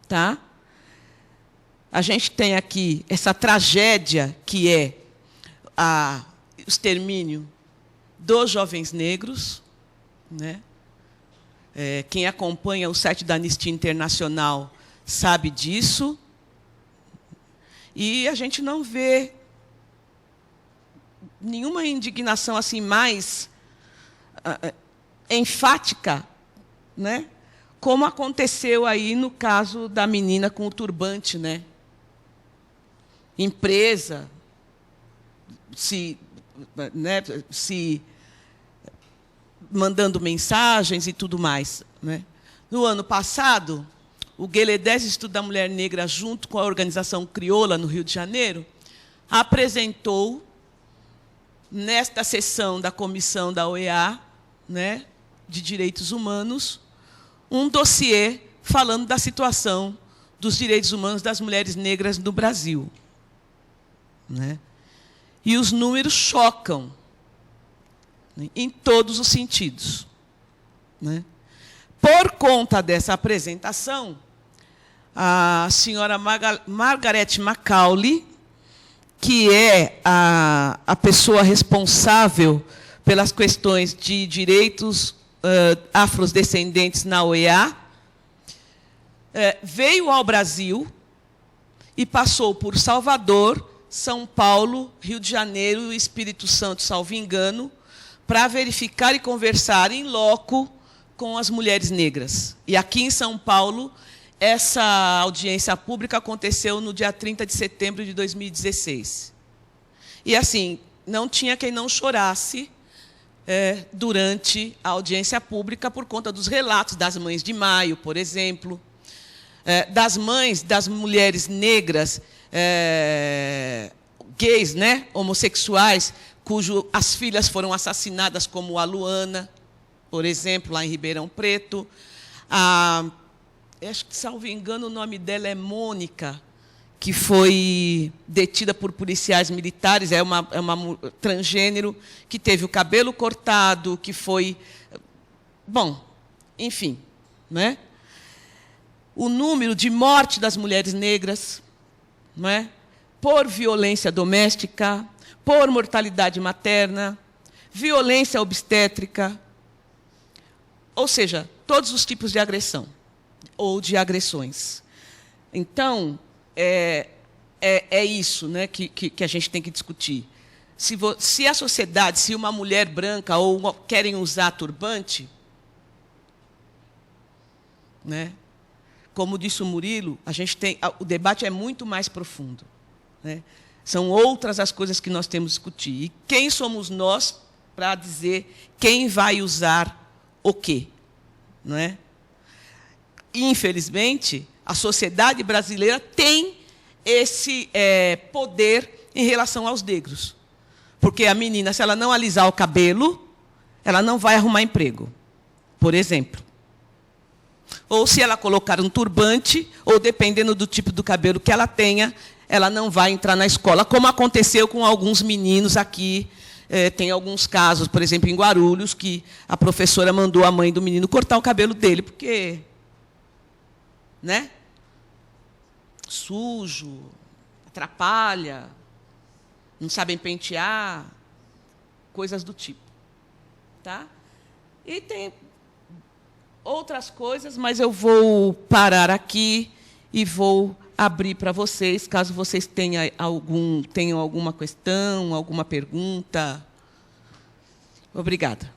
Tá? A gente tem aqui essa tragédia que é o extermínio dos jovens negros. Né? Quem acompanha o site da Anistia Internacional sabe disso. E a gente não vê nenhuma indignação assim mais enfática, né? Como aconteceu aí no caso da menina com o turbante, né? Empresa se mandando mensagens e tudo mais, né? No ano passado, o GLE10, Instituto da Mulher Negra, junto com a organização Crioula, no Rio de Janeiro, apresentou, nesta sessão da comissão da OEA, né, de Direitos Humanos, um dossiê falando da situação dos direitos humanos das mulheres negras no Brasil. Né? E os números chocam, né, em todos os sentidos. Né? Por conta dessa apresentação, a senhora Margaret Macaulay, que é a pessoa responsável pelas questões de direitos afrodescendentes na OEA, veio ao Brasil e passou por Salvador, São Paulo, Rio de Janeiro e Espírito Santo, salvo engano, para verificar e conversar em loco com as mulheres negras. E aqui em São Paulo, essa audiência pública aconteceu no dia 30 de setembro de 2016. E, assim, não tinha quem não chorasse durante a audiência pública por conta dos relatos das mães de maio, por exemplo, das mães das mulheres negras, gays, né, homossexuais, as filhas foram assassinadas, como a Luana, por exemplo, lá em Ribeirão Preto. Acho que, salvo engano, o nome dela é Mônica, que foi detida por policiais militares, é uma transgênero, que teve o cabelo cortado, que foi... Bom, enfim, né? O número de morte das mulheres negras, não é? Por violência doméstica, por mortalidade materna, violência obstétrica, ou seja, todos os tipos de agressão ou de agressões. Então, é isso, né, que a gente tem que discutir. Se a sociedade, se uma mulher branca ou querem usar turbante, né, como disse o Murilo, o debate é muito mais profundo. Né? São outras as coisas que nós temos que discutir. E quem somos nós para dizer quem vai usar o quê? Não é? Infelizmente, a sociedade brasileira tem esse poder em relação aos negros. Porque a menina, se ela não alisar o cabelo, ela não vai arrumar emprego, por exemplo. Ou se ela colocar um turbante, ou dependendo do tipo do cabelo que ela tenha, ela não vai entrar na escola, como aconteceu com alguns meninos aqui. Tem alguns casos, por exemplo, em Guarulhos, que a professora mandou a mãe do menino cortar o cabelo dele, porque... né? Sujo, atrapalha. não sabem pentear, coisas do tipo. Tá? E tem outras coisas, mas eu vou parar aqui e vou abrir para vocês, caso vocês tenham alguma questão, alguma pergunta. Obrigada.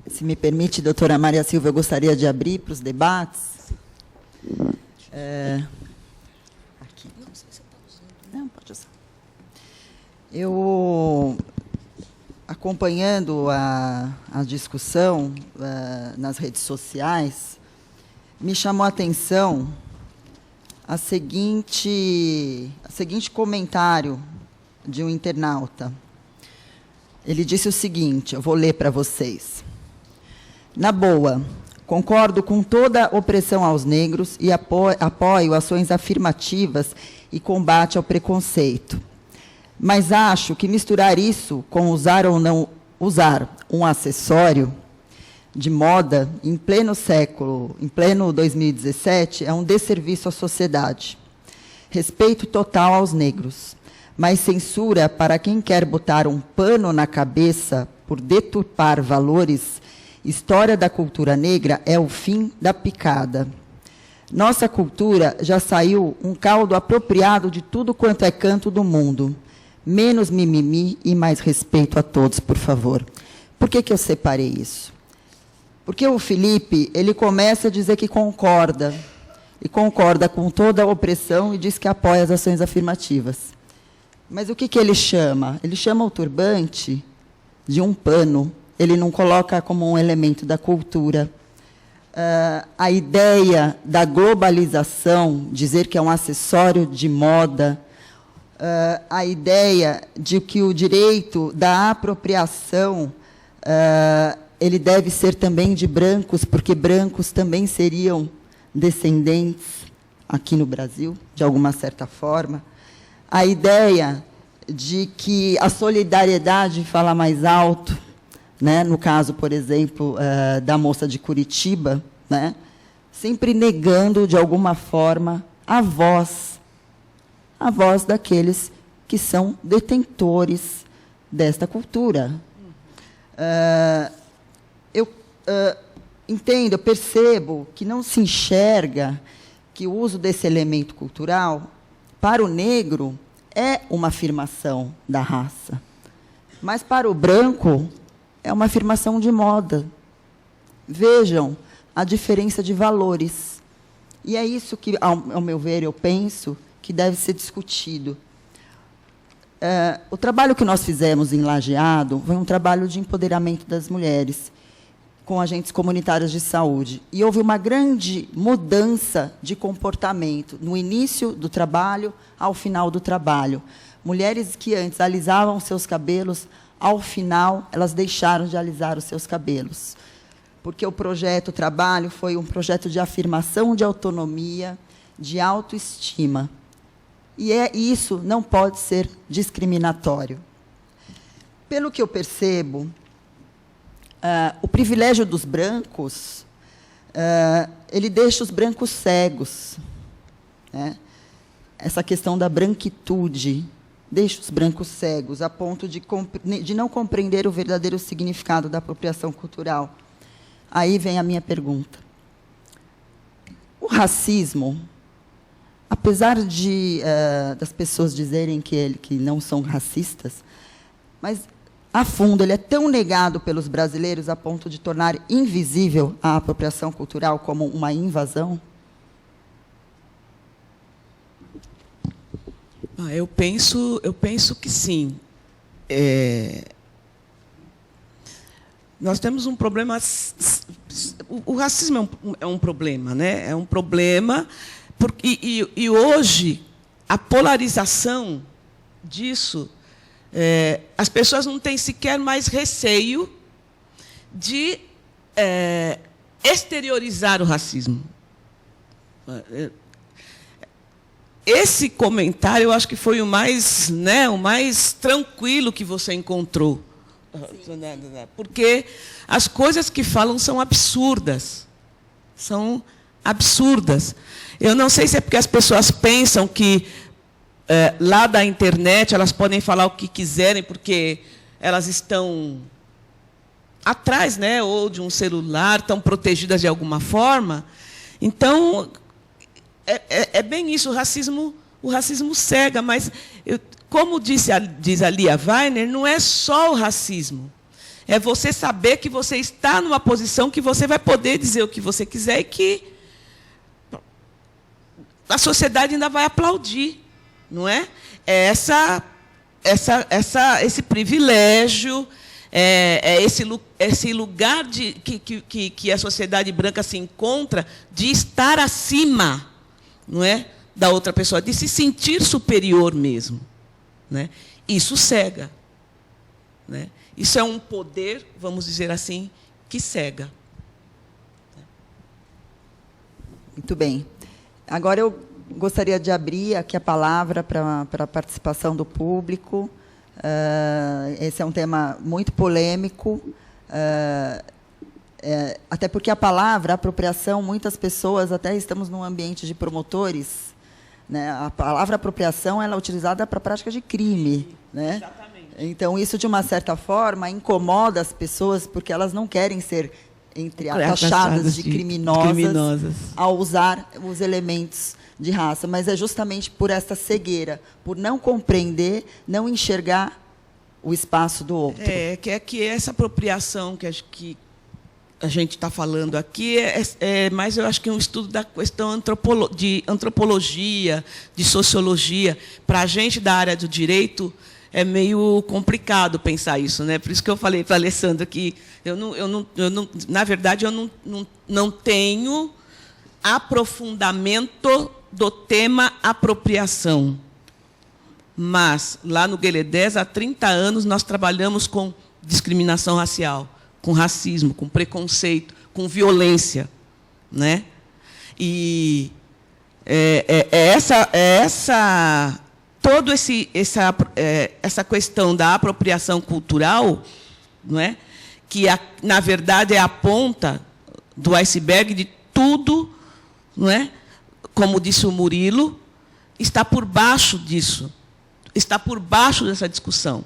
Se me permite, doutora Maria Silva, eu gostaria de abrir para os debates. Aqui. Não, pode usar. Eu, acompanhando a discussão nas redes sociais, me chamou a atenção o seguinte comentário de um internauta. Ele disse o seguinte, eu vou ler para vocês. Na boa, concordo com toda a opressão aos negros e apoio ações afirmativas e combate ao preconceito. Mas acho que misturar isso com usar ou não usar um acessório de moda em pleno 2017, é um desserviço à sociedade. Respeito total aos negros, mas censura para quem quer botar um pano na cabeça por deturpar valores. História da cultura negra é o fim da picada. Nossa cultura já saiu um caldo apropriado de tudo quanto é canto do mundo. Menos mimimi e mais respeito a todos, por favor. Por que eu separei isso? Porque o Felipe, ele começa a dizer que concorda, e concorda com toda a opressão e diz que apoia as ações afirmativas. Mas o que ele chama? Ele chama o turbante de um pano. Ele não coloca como um elemento da cultura. A ideia da globalização, dizer que é um acessório de moda, a ideia de que o direito da apropriação ele deve ser também de brancos, porque brancos também seriam descendentes aqui no Brasil, de alguma certa forma. A ideia de que a solidariedade fala mais alto, né? No caso, por exemplo, da moça de Curitiba, né? Sempre negando, de alguma forma, a voz daqueles que são detentores desta cultura. Eu entendo, eu percebo que não se enxerga que o uso desse elemento cultural, para o negro, é uma afirmação da raça. Mas, para o branco, é uma afirmação de moda. Vejam a diferença de valores. E é isso que, ao meu ver, eu penso que deve ser discutido. O trabalho que nós fizemos em Lajeado foi um trabalho de empoderamento das mulheres, com agentes comunitários de saúde. E houve uma grande mudança de comportamento, no início do trabalho ao final do trabalho. Mulheres que antes alisavam seus cabelos, ao final, elas deixaram de alisar os seus cabelos. Porque o projeto, o trabalho, foi um projeto de afirmação de autonomia, de autoestima. E isso não pode ser discriminatório. Pelo que eu percebo, o privilégio dos brancos, ele deixa os brancos cegos. Né? Essa questão da branquitude deixa os brancos cegos, a ponto de não compreender o verdadeiro significado da apropriação cultural. Aí vem a minha pergunta. O racismo, apesar das pessoas dizerem que não são racistas, mas, a fundo, ele é tão negado pelos brasileiros a ponto de tornar invisível a apropriação cultural como uma invasão? Eu penso que sim. Nós temos um problema. O racismo é um problema, né? É um problema, e hoje a polarização disso, as pessoas não têm sequer mais receio de exteriorizar o racismo. Esse comentário, eu acho que foi o mais tranquilo que você encontrou, Porque as coisas que falam são absurdas. São absurdas. Eu não sei se é porque as pessoas pensam que lá da internet elas podem falar o que quiserem, porque elas estão atrás, né, ou de um celular, estão protegidas de alguma forma. Então, é bem isso, o racismo cega, mas, como diz a Lia Weiner, não é só o racismo. É você saber que você está numa posição que você vai poder dizer o que você quiser e que a sociedade ainda vai aplaudir, não é? Esse privilégio, esse lugar que a sociedade branca se encontra de estar acima, não é, da outra pessoa, de se sentir superior mesmo, né? Isso cega, né? Isso é um poder, vamos dizer assim, que cega. Muito bem. Agora eu gostaria de abrir aqui a palavra para a participação do público. Esse é um tema muito polêmico, até porque a palavra apropriação, muitas pessoas, até estamos num ambiente de promotores, né? A palavra apropriação ela é utilizada para a prática de crime, né? Exatamente. Então, isso, de uma certa forma, incomoda as pessoas, porque elas não querem ser, taxadas de criminosas ao usar os elementos de raça, mas é justamente por essa cegueira, por não compreender, não enxergar o espaço do outro. Que essa apropriação que a gente está falando aqui mas eu acho que é um estudo da questão de antropologia, de sociologia. Para a gente da área do direito, é meio complicado pensar isso, né? Por isso que eu falei para a Alessandra que na verdade, eu não tenho aprofundamento do tema apropriação. Mas, lá no GLE10, há 30 anos, nós trabalhamos com discriminação racial, com racismo, com preconceito, com violência, né? E essa questão da apropriação cultural, não é? Que, na verdade, é a ponta do iceberg de tudo, não é? Como disse o Murilo, está por baixo disso, está por baixo dessa discussão.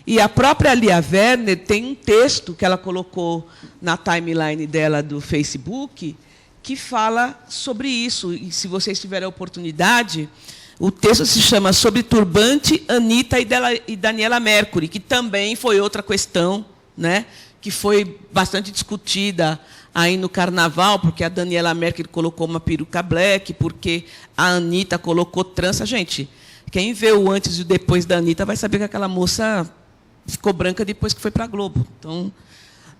E a própria Lia Weiner tem um texto que ela colocou na timeline dela do Facebook que fala sobre isso. E, se vocês tiverem a oportunidade, o texto se chama Sobre Turbante, Anitta e Daniela Mercury, que também foi outra questão, né, que foi bastante discutida aí no Carnaval, porque a Daniela Mercury colocou uma peruca black, porque a Anitta colocou trança. Gente, quem vê o antes e o depois da Anitta vai saber que aquela moça ficou branca depois que foi para a Globo. Então,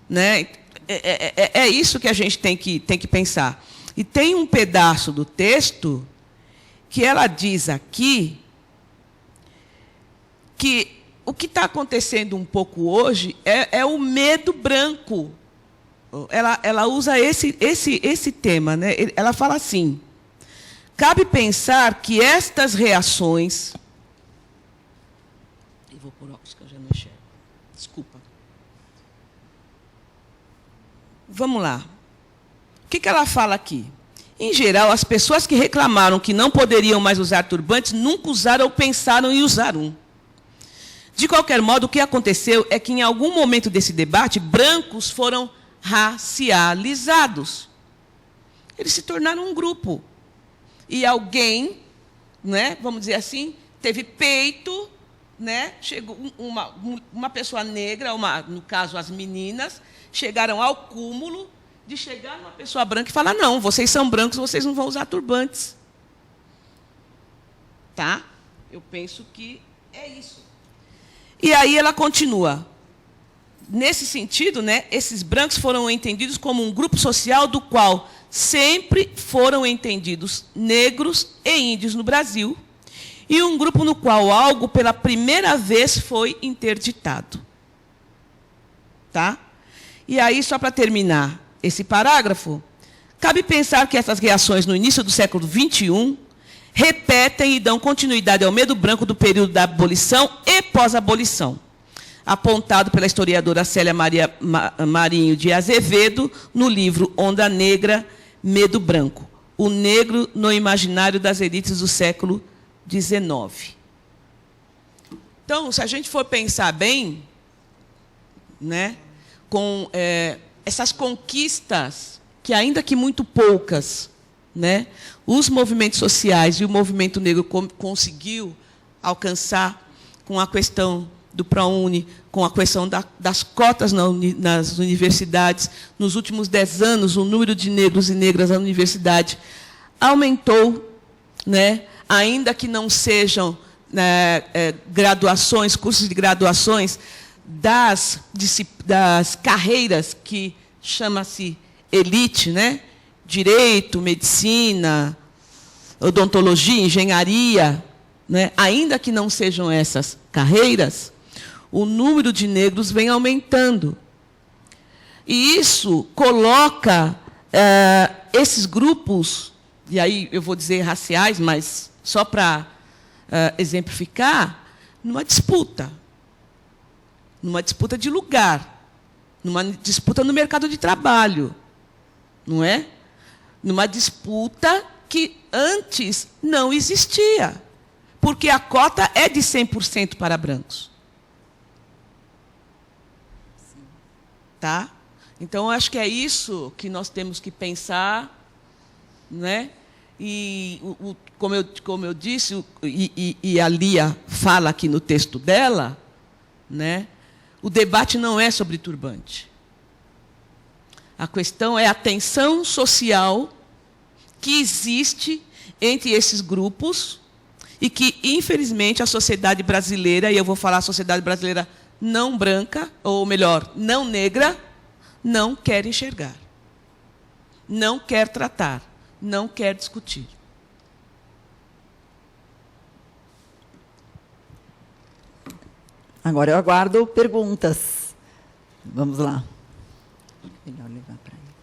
né, é isso que a gente tem que pensar. E tem um pedaço do texto que ela diz aqui que o que está acontecendo um pouco hoje é o medo branco. Ela usa esse tema, né? Ela fala assim: cabe pensar que estas reações... Eu vou por óculos que eu já não enxergo. Desculpa. Vamos lá. O que ela fala aqui? Em geral, as pessoas que reclamaram que não poderiam mais usar turbantes nunca usaram ou pensaram em usar um. De qualquer modo, o que aconteceu é que, em algum momento desse debate, brancos foram racializados. Eles se tornaram um grupo. E alguém, né, vamos dizer assim, teve peito, né, chegou uma pessoa negra, no caso as meninas, chegaram ao cúmulo de chegar uma pessoa branca e falar: não, vocês são brancos, vocês não vão usar turbantes. Tá? Eu penso que é isso. E aí ela continua. Nesse sentido, né, esses brancos foram entendidos como um grupo social do qual sempre foram entendidos negros e índios no Brasil, e um grupo no qual algo pela primeira vez foi interditado. Tá? E aí, só para terminar esse parágrafo, cabe pensar que essas reações no início do século XXI repetem e dão continuidade ao medo branco do período da abolição e pós-abolição. apontado pela historiadora Célia Maria Marinho de Azevedo, no livro Onda Negra, Medo Branco, o negro no imaginário das elites do século XIX. Então, se a gente for pensar bem, né, com essas conquistas, que ainda que muito poucas, né, os movimentos sociais e o movimento negro conseguiu alcançar com a questão do ProUni, com a questão das cotas nas universidades. Nos últimos 10 anos, o número de negros e negras na universidade aumentou, né? Ainda que não sejam graduações, cursos de graduações, das carreiras que chama-se elite, né? Direito, medicina, odontologia, engenharia, né? Ainda que não sejam essas carreiras, o número de negros vem aumentando. E isso coloca esses grupos, e aí eu vou dizer raciais, mas só para exemplificar, numa disputa de lugar, numa disputa no mercado de trabalho, não é? Numa disputa que antes não existia, porque a cota é de 100% para brancos. Tá? Então, eu acho que é isso que nós temos que pensar, né? E, como eu disse, e a Lia fala aqui no texto dela, né? O debate não é sobre turbante. A questão é a tensão social que existe entre esses grupos e que, infelizmente, a sociedade brasileira, e eu vou falar a sociedade brasileira não branca, ou melhor, não negra, não quer enxergar, não quer tratar, não quer discutir. Agora eu aguardo perguntas. Vamos lá. Melhor levar para ele.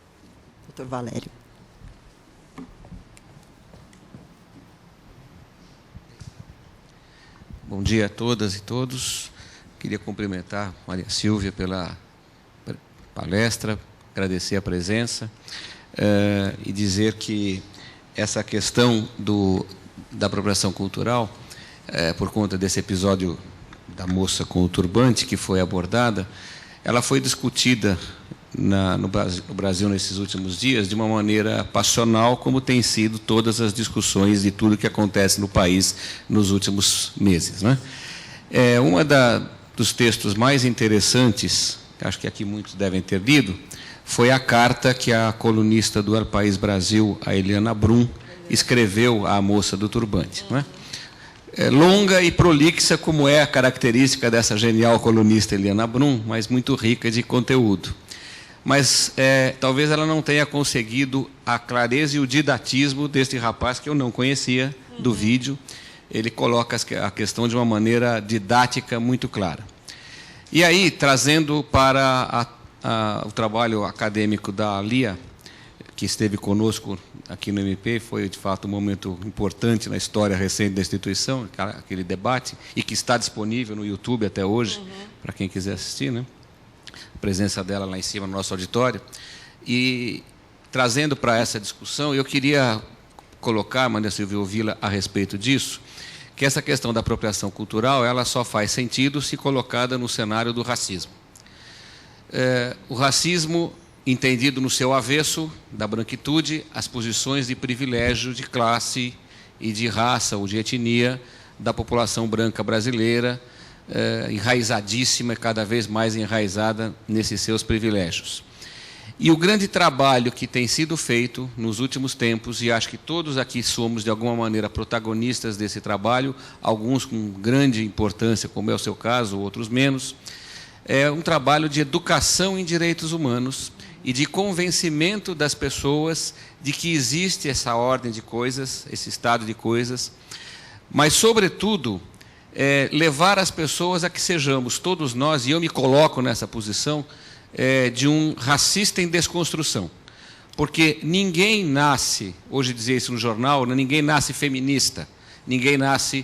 Doutor Valério. Bom dia a todas e todos. Queria cumprimentar a Maria Silvia pela palestra, agradecer a presença e dizer que essa questão da apropriação cultural, por conta desse episódio da moça com o turbante que foi abordada, ela foi discutida no Brasil nesses últimos dias de uma maneira passional, como tem sido todas as discussões de tudo que acontece no país nos últimos meses, né? Dos textos mais interessantes, acho que aqui muitos devem ter lido, foi a carta que a colunista do El País Brasil, a Eliana Brum, escreveu à moça do turbante, não é? Longa e prolixa, como é a característica dessa genial colunista Eliana Brum, mas muito rica de conteúdo. Mas talvez ela não tenha conseguido a clareza e o didatismo deste rapaz, que eu não conhecia, do vídeo. Ele coloca a questão de uma maneira didática muito clara. E aí, trazendo para o trabalho acadêmico da Lia, que esteve conosco aqui no MP, foi, de fato, um momento importante na história recente da instituição, aquele debate, e que está disponível no YouTube até hoje, para quem quiser assistir, né? A presença dela lá em cima no nosso auditório. E, trazendo para essa discussão, eu queria colocar, Maria Silvia, ouvi-la a respeito disso, que essa questão da apropriação cultural ela só faz sentido se colocada no cenário do racismo. O racismo, entendido no seu avesso, da branquitude, as posições de privilégio de classe e de raça ou de etnia da população branca brasileira, enraizadíssima, cada vez mais enraizada nesses seus privilégios. E o grande trabalho que tem sido feito nos últimos tempos, e acho que todos aqui somos, de alguma maneira, protagonistas desse trabalho, alguns com grande importância, como é o seu caso, outros menos, é um trabalho de educação em direitos humanos e de convencimento das pessoas de que existe essa ordem de coisas, esse estado de coisas, mas, sobretudo, levar as pessoas a que sejamos, todos nós, e eu me coloco nessa posição, de um racista em desconstrução. Porque ninguém nasce, hoje dizia isso no jornal, ninguém nasce feminista, ninguém nasce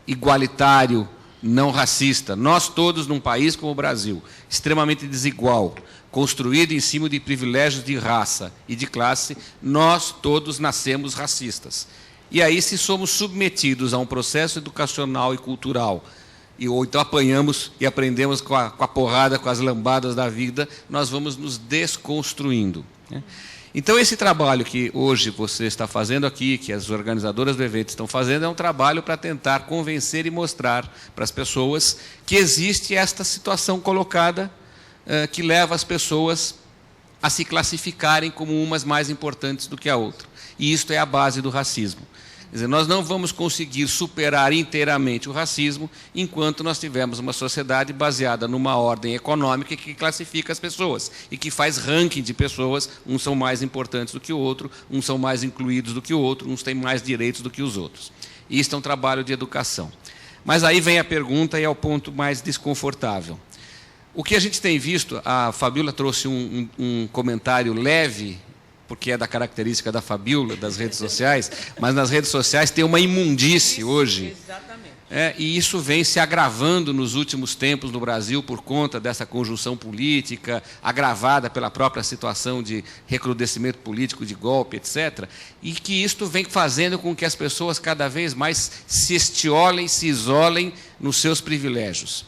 igualitário não racista. Nós todos, num país como o Brasil, extremamente desigual, construído em cima de privilégios de raça e de classe, nós todos nascemos racistas. E aí, se somos submetidos a um processo educacional e cultural, ou então apanhamos e aprendemos com a porrada, com as lambadas da vida, nós vamos nos desconstruindo, né? Então, esse trabalho que hoje você está fazendo aqui, que as organizadoras do evento estão fazendo, é um trabalho para tentar convencer e mostrar para as pessoas que existe esta situação colocada que leva as pessoas a se classificarem como umas mais importantes do que a outra. E isto é a base do racismo. Quer dizer, nós não vamos conseguir superar inteiramente o racismo enquanto nós tivermos uma sociedade baseada numa ordem econômica que classifica as pessoas e que faz ranking de pessoas, uns são mais importantes do que o outro, uns são mais incluídos do que o outro, uns têm mais direitos do que os outros. Isto é um trabalho de educação. Mas aí vem a pergunta e é o ponto mais desconfortável. O que a gente tem visto, a Fabíola trouxe um comentário leve, porque é da característica da Fabíola, das redes sociais, mas nas redes sociais tem uma imundície hoje. Exatamente. E isso vem se agravando nos últimos tempos no Brasil por conta dessa conjunção política, agravada pela própria situação de recrudescimento político, de golpe, etc. E que isto vem fazendo com que as pessoas cada vez mais se estiolem, se isolem nos seus privilégios.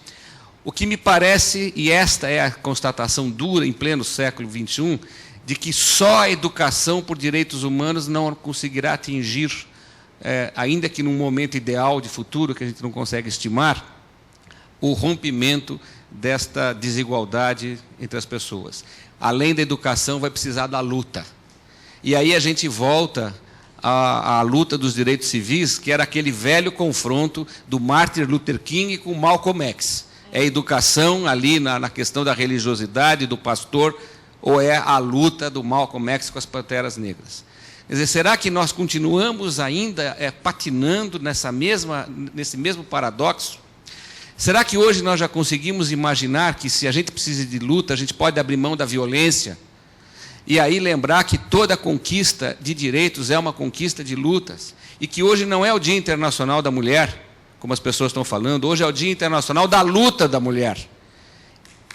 O que me parece, e esta é a constatação dura em pleno século XXI, de que só a educação por direitos humanos não conseguirá atingir, ainda que num momento ideal de futuro, que a gente não consegue estimar, o rompimento desta desigualdade entre as pessoas. Além da educação, vai precisar da luta. E aí a gente volta à luta dos direitos civis, que era aquele velho confronto do Martin Luther King com Malcolm X. É a educação ali na questão da religiosidade, do pastor, ou é a luta do Malcolm X com as Panteras Negras? Quer dizer, será que nós continuamos ainda patinando nesse mesmo paradoxo? Será que hoje nós já conseguimos imaginar que, se a gente precisa de luta, a gente pode abrir mão da violência? E aí lembrar que toda conquista de direitos é uma conquista de lutas, e que hoje não é o Dia Internacional da Mulher, como as pessoas estão falando, hoje é o Dia Internacional da Luta da Mulher.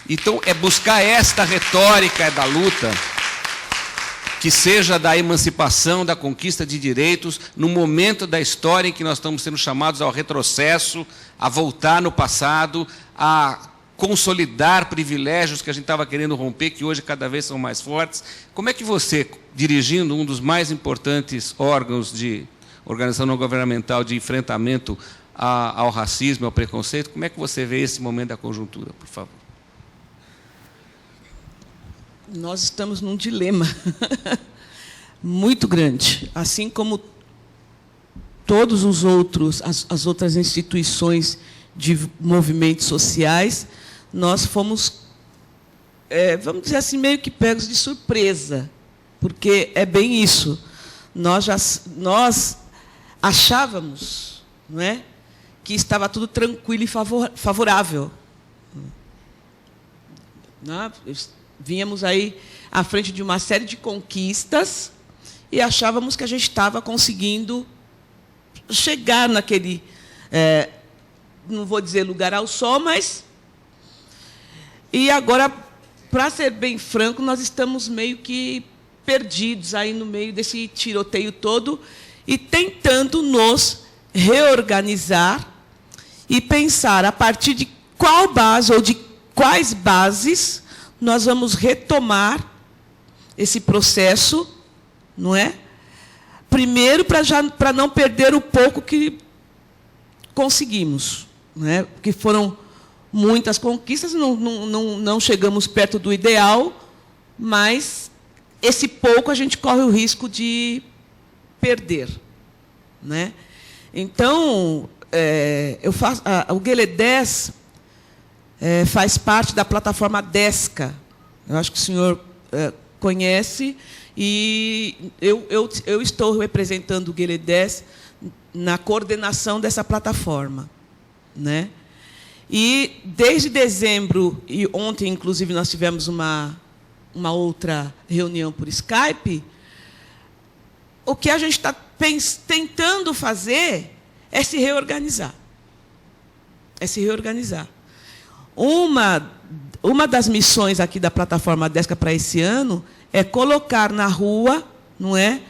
Então, é buscar esta retórica da luta, que seja da emancipação, da conquista de direitos, no momento da história em que nós estamos sendo chamados ao retrocesso, a voltar no passado, a consolidar privilégios que a gente estava querendo romper, que hoje cada vez são mais fortes. Como é que você, dirigindo um dos mais importantes órgãos de organização não governamental de enfrentamento ao racismo, ao preconceito, como é que você vê esse momento da conjuntura, por favor? Nós estamos num dilema muito grande, assim como todos os outros, as outras instituições de movimentos sociais, nós fomos, vamos dizer assim, meio que pegos de surpresa, porque é bem isso. Nós achávamos, não é, que estava tudo tranquilo e favorável. Vínhamos aí à frente de uma série de conquistas e achávamos que a gente estava conseguindo chegar naquele, não vou dizer lugar ao sol, mas... E agora, para ser bem franco, nós estamos meio que perdidos aí no meio desse tiroteio todo e tentando nos reorganizar e pensar a partir de qual base ou de quais bases nós vamos retomar esse processo, não é? Primeiro, para não perder o pouco que conseguimos, não é? Porque foram muitas conquistas, não chegamos perto do ideal, mas esse pouco a gente corre o risco de perder, né? Então, o GLE10 faz parte da plataforma DESCA. Eu acho que o senhor conhece, e eu estou representando o GLE10 na coordenação dessa plataforma, né? E, desde dezembro, e ontem, inclusive, nós tivemos uma outra reunião por Skype, o que a gente está tentando fazer é se reorganizar. É se reorganizar. Uma das missões aqui da plataforma Desca para esse ano é colocar na rua, não é?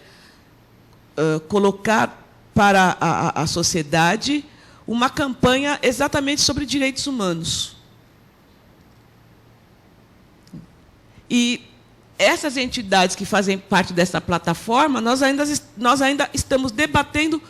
Colocar para a sociedade uma campanha exatamente sobre direitos humanos. E essas entidades que fazem parte dessa plataforma, nós ainda estamos debatendo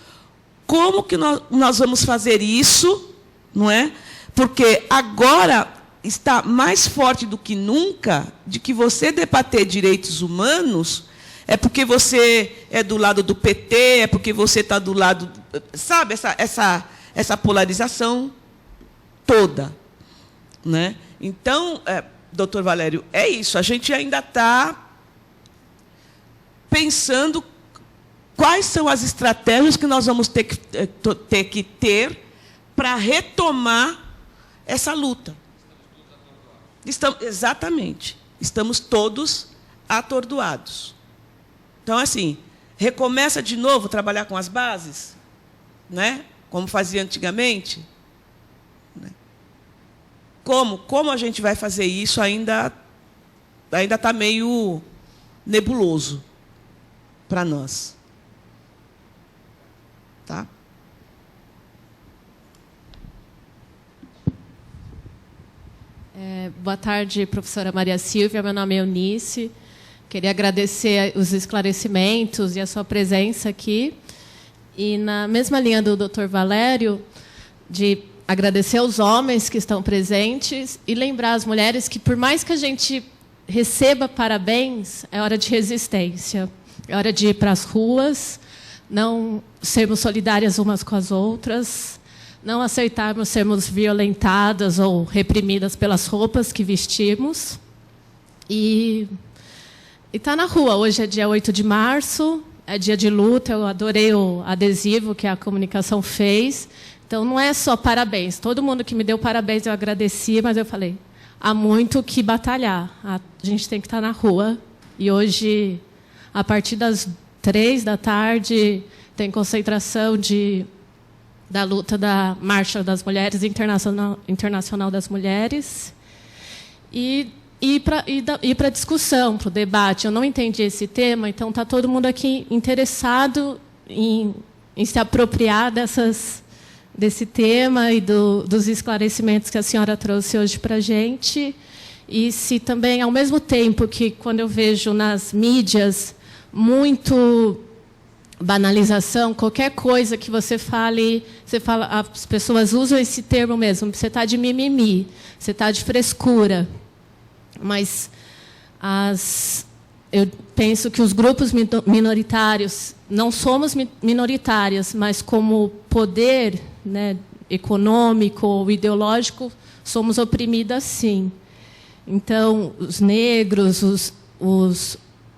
como que nós vamos fazer isso, não é? Porque agora está mais forte do que nunca de que você debater direitos humanos é porque você é do lado do PT, é porque você está do lado... Sabe, essa polarização toda, né? Então, doutor Valério, é isso. A gente ainda está pensando quais são as estratégias que nós vamos ter que ter para retomar essa luta. Exatamente. Estamos todos atordoados. Então, assim, recomeça de novo a trabalhar com as bases, né? Como fazia antigamente. Como a gente vai fazer isso ainda está meio nebuloso para nós. Tá? Boa tarde, professora Maria Silvia. Meu nome é Eunice. Queria agradecer os esclarecimentos e a sua presença aqui. E, na mesma linha do Dr. Valério, de agradecer aos homens que estão presentes e lembrar as mulheres que, por mais que a gente receba parabéns, é hora de resistência. É hora de ir para as ruas, não sermos solidárias umas com as outras, não aceitarmos sermos violentadas ou reprimidas pelas roupas que vestimos. E está na rua. Hoje é dia 8 de março, é dia de luta. Eu adorei o adesivo que a comunicação fez. Então, não é só parabéns. Todo mundo que me deu parabéns, eu agradeci, mas eu falei, há muito que batalhar. A gente tem que estar na rua. E hoje, a partir das 3 da tarde, tem concentração da luta da Marcha das Mulheres, Internacional das Mulheres. E para a discussão, para o debate. Eu não entendi esse tema, então está todo mundo aqui interessado em se apropriar desse tema e dos esclarecimentos que a senhora trouxe hoje para a gente. E se também, ao mesmo tempo que, quando eu vejo nas mídias muito banalização, qualquer coisa que você fale, as pessoas usam esse termo mesmo, você está de mimimi, você está de frescura. Mas eu penso que os grupos minoritários, não somos minoritárias, mas como poder, né, econômico ou ideológico, somos oprimidas, sim. Então, os negros,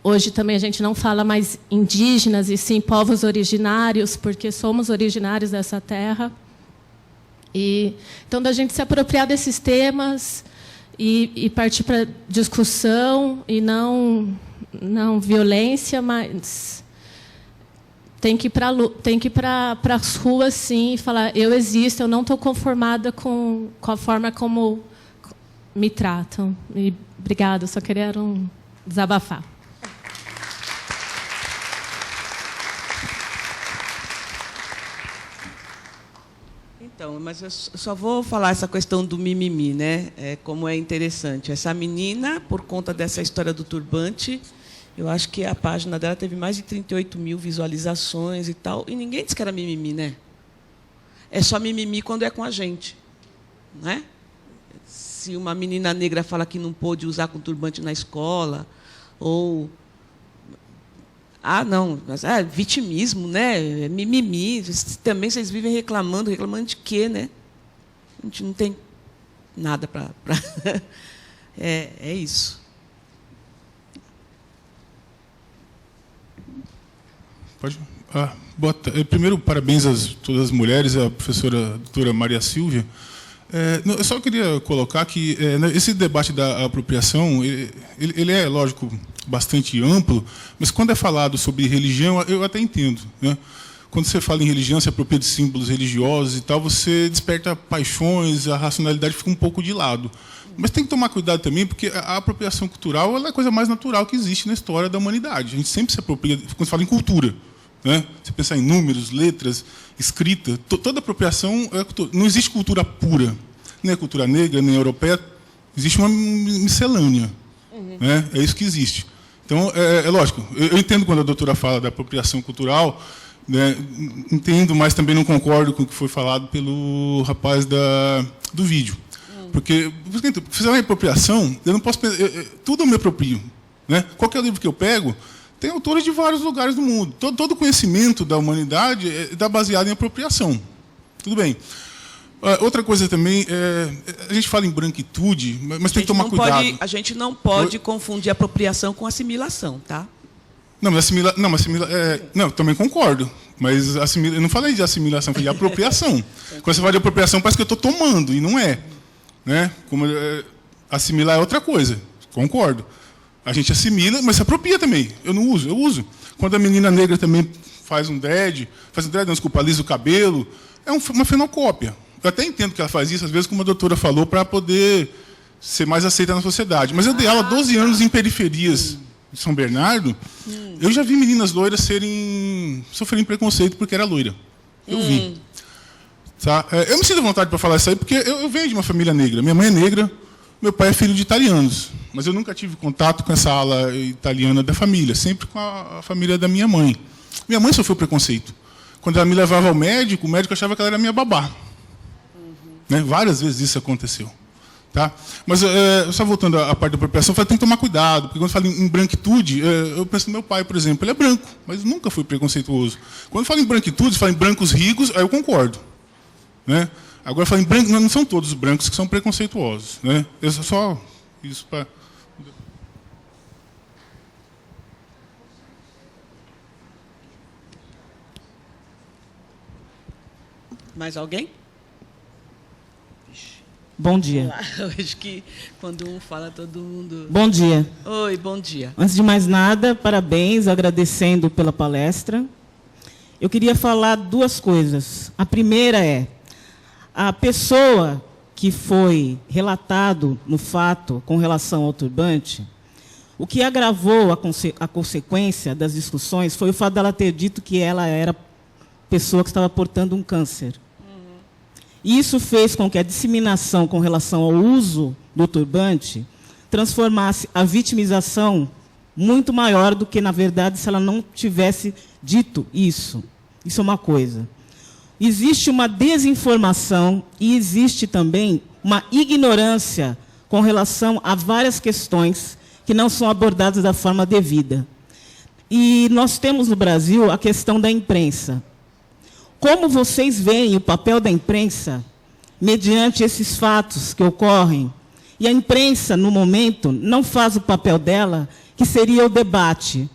hoje também a gente não fala mais indígenas, e sim povos originários, porque somos originários dessa terra. Então, da gente se apropriar desses temas e partir para discussão e não violência, mas tem que ir para as ruas, sim, e falar, eu existo, eu não estou conformada com a forma como me tratam. E obrigada, só queria desabafar. Então, mas eu só vou falar essa questão do mimimi, né? Como é interessante. Essa menina, por conta dessa história do turbante, eu acho que a página dela teve mais de 38 mil visualizações e tal, e ninguém disse que era mimimi, né? É só mimimi quando é com a gente, né? Se uma menina negra fala que não pôde usar com turbante na escola, ou... não, mas vitimismo, né? Mimimi. Também vocês vivem reclamando de quê, né? A gente não tem nada para... É isso. Pode? Primeiro, parabéns a todas as mulheres, a professora doutora Maria Silvia. Eu só queria colocar que esse debate da apropriação, ele é, lógico, bastante amplo, mas quando é falado sobre religião, eu até entendo, né? quando você fala em religião, se apropria de símbolos religiosos e tal, você desperta paixões, a racionalidade fica um pouco de lado. Mas tem que tomar cuidado também, porque a apropriação cultural ela é a coisa mais natural que existe na história da humanidade. A gente sempre se apropria, quando se fala em cultura, né? Você pensar em números, letras, escrita, toda apropriação é cultura. Não existe cultura pura, nem a cultura negra, nem a europeia, existe uma miscelânea. Né? É isso que existe. Então, é lógico, eu entendo quando a doutora fala da apropriação cultural, né? Entendo, mas também não concordo com o que foi falado pelo rapaz do vídeo. Porque, fizer uma apropriação, eu não posso pensar, tudo eu me aproprio. Né? Qualquer livro que eu pego, tem autores de vários lugares do mundo. Todo conhecimento da humanidade está baseado em apropriação. Tudo bem. Outra coisa também, a gente fala em branquitude, mas tem que tomar cuidado. A gente não pode confundir apropriação com assimilação, tá? Não, mas não, também concordo. Mas eu não falei de assimilação, falei de apropriação. Quando você fala de apropriação, parece que eu estou tomando, e não é. Né? Assimilar é outra coisa, concordo. A gente assimila, mas se apropria também. Eu não uso, eu uso. Quando a menina negra também faz um dread, não, desculpa, alisa o cabelo, é uma fenocópia. Eu até entendo que ela faz isso, às vezes, como a doutora falou, para poder ser mais aceita na sociedade. Mas eu dei aula 12 anos em periferias de São Bernardo, eu já vi meninas loiras sofrerem preconceito porque era loira. Eu vi. Tá? Eu me sinto à vontade para falar isso aí, porque eu venho de uma família negra. Minha mãe é negra, meu pai é filho de italianos. Mas eu nunca tive contato com essa ala italiana da família, sempre com a família da minha mãe. Minha mãe sofreu preconceito. Quando ela me levava ao médico, o médico achava que ela era minha babá. Né? Várias vezes isso aconteceu. Tá? Mas, só voltando à parte da apropriação, eu falei, tem que tomar cuidado, porque quando eu falo em branquitude, eu penso no meu pai, por exemplo, ele é branco, mas nunca foi preconceituoso. Quando eu falo em branquitude, eu falo em brancos ricos, aí eu concordo. Né? Agora, eu falo em branco, não são todos os brancos que são preconceituosos. Né? Eu só isso para... Mais alguém? Bom dia. Eu acho que quando um fala, todo mundo... Bom dia. Oi, bom dia. Antes de mais nada, parabéns, agradecendo pela palestra. Eu queria falar duas coisas. A primeira é, a pessoa que foi relatado no fato com relação ao turbante, o que agravou a consequência das discussões foi o fato dela ter dito que ela era pessoa que estava portando um câncer. Isso fez com que a disseminação com relação ao uso do turbante transformasse a vitimização muito maior do que, na verdade, se ela não tivesse dito isso. Isso é uma coisa. Existe uma desinformação e existe também uma ignorância com relação a várias questões que não são abordadas da forma devida. E nós temos no Brasil a questão da imprensa. Como vocês veem o papel da imprensa mediante esses fatos que ocorrem? E a imprensa, no momento, não faz o papel dela, que seria o debate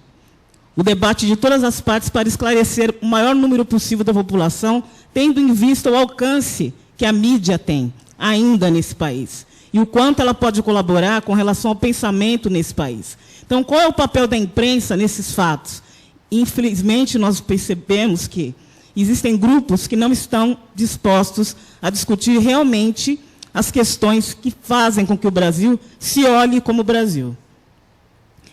de todas as partes para esclarecer o maior número possível da população, tendo em vista o alcance que a mídia tem ainda nesse país e o quanto ela pode colaborar com relação ao pensamento nesse país. Então, qual é o papel da imprensa nesses fatos? Infelizmente, nós percebemos que existem grupos que não estão dispostos a discutir realmente as questões que fazem com que o Brasil se olhe como Brasil.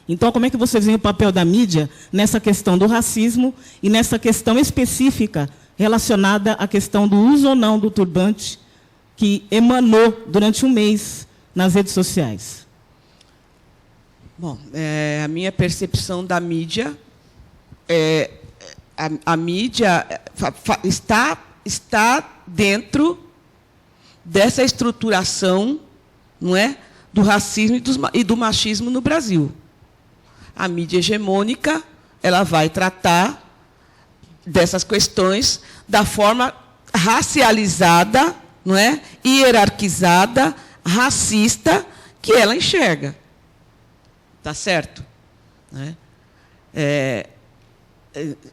Então, como é que vocês veem o papel da mídia nessa questão do racismo e nessa questão específica relacionada à questão do uso ou não do turbante que emanou durante um mês nas redes sociais? Bom, a minha percepção da mídia a mídia está dentro dessa estruturação, não é, do racismo e do machismo no Brasil. A mídia hegemônica, ela vai tratar dessas questões da forma racializada, não é, hierarquizada, racista que ela enxerga. Tá certo? Né?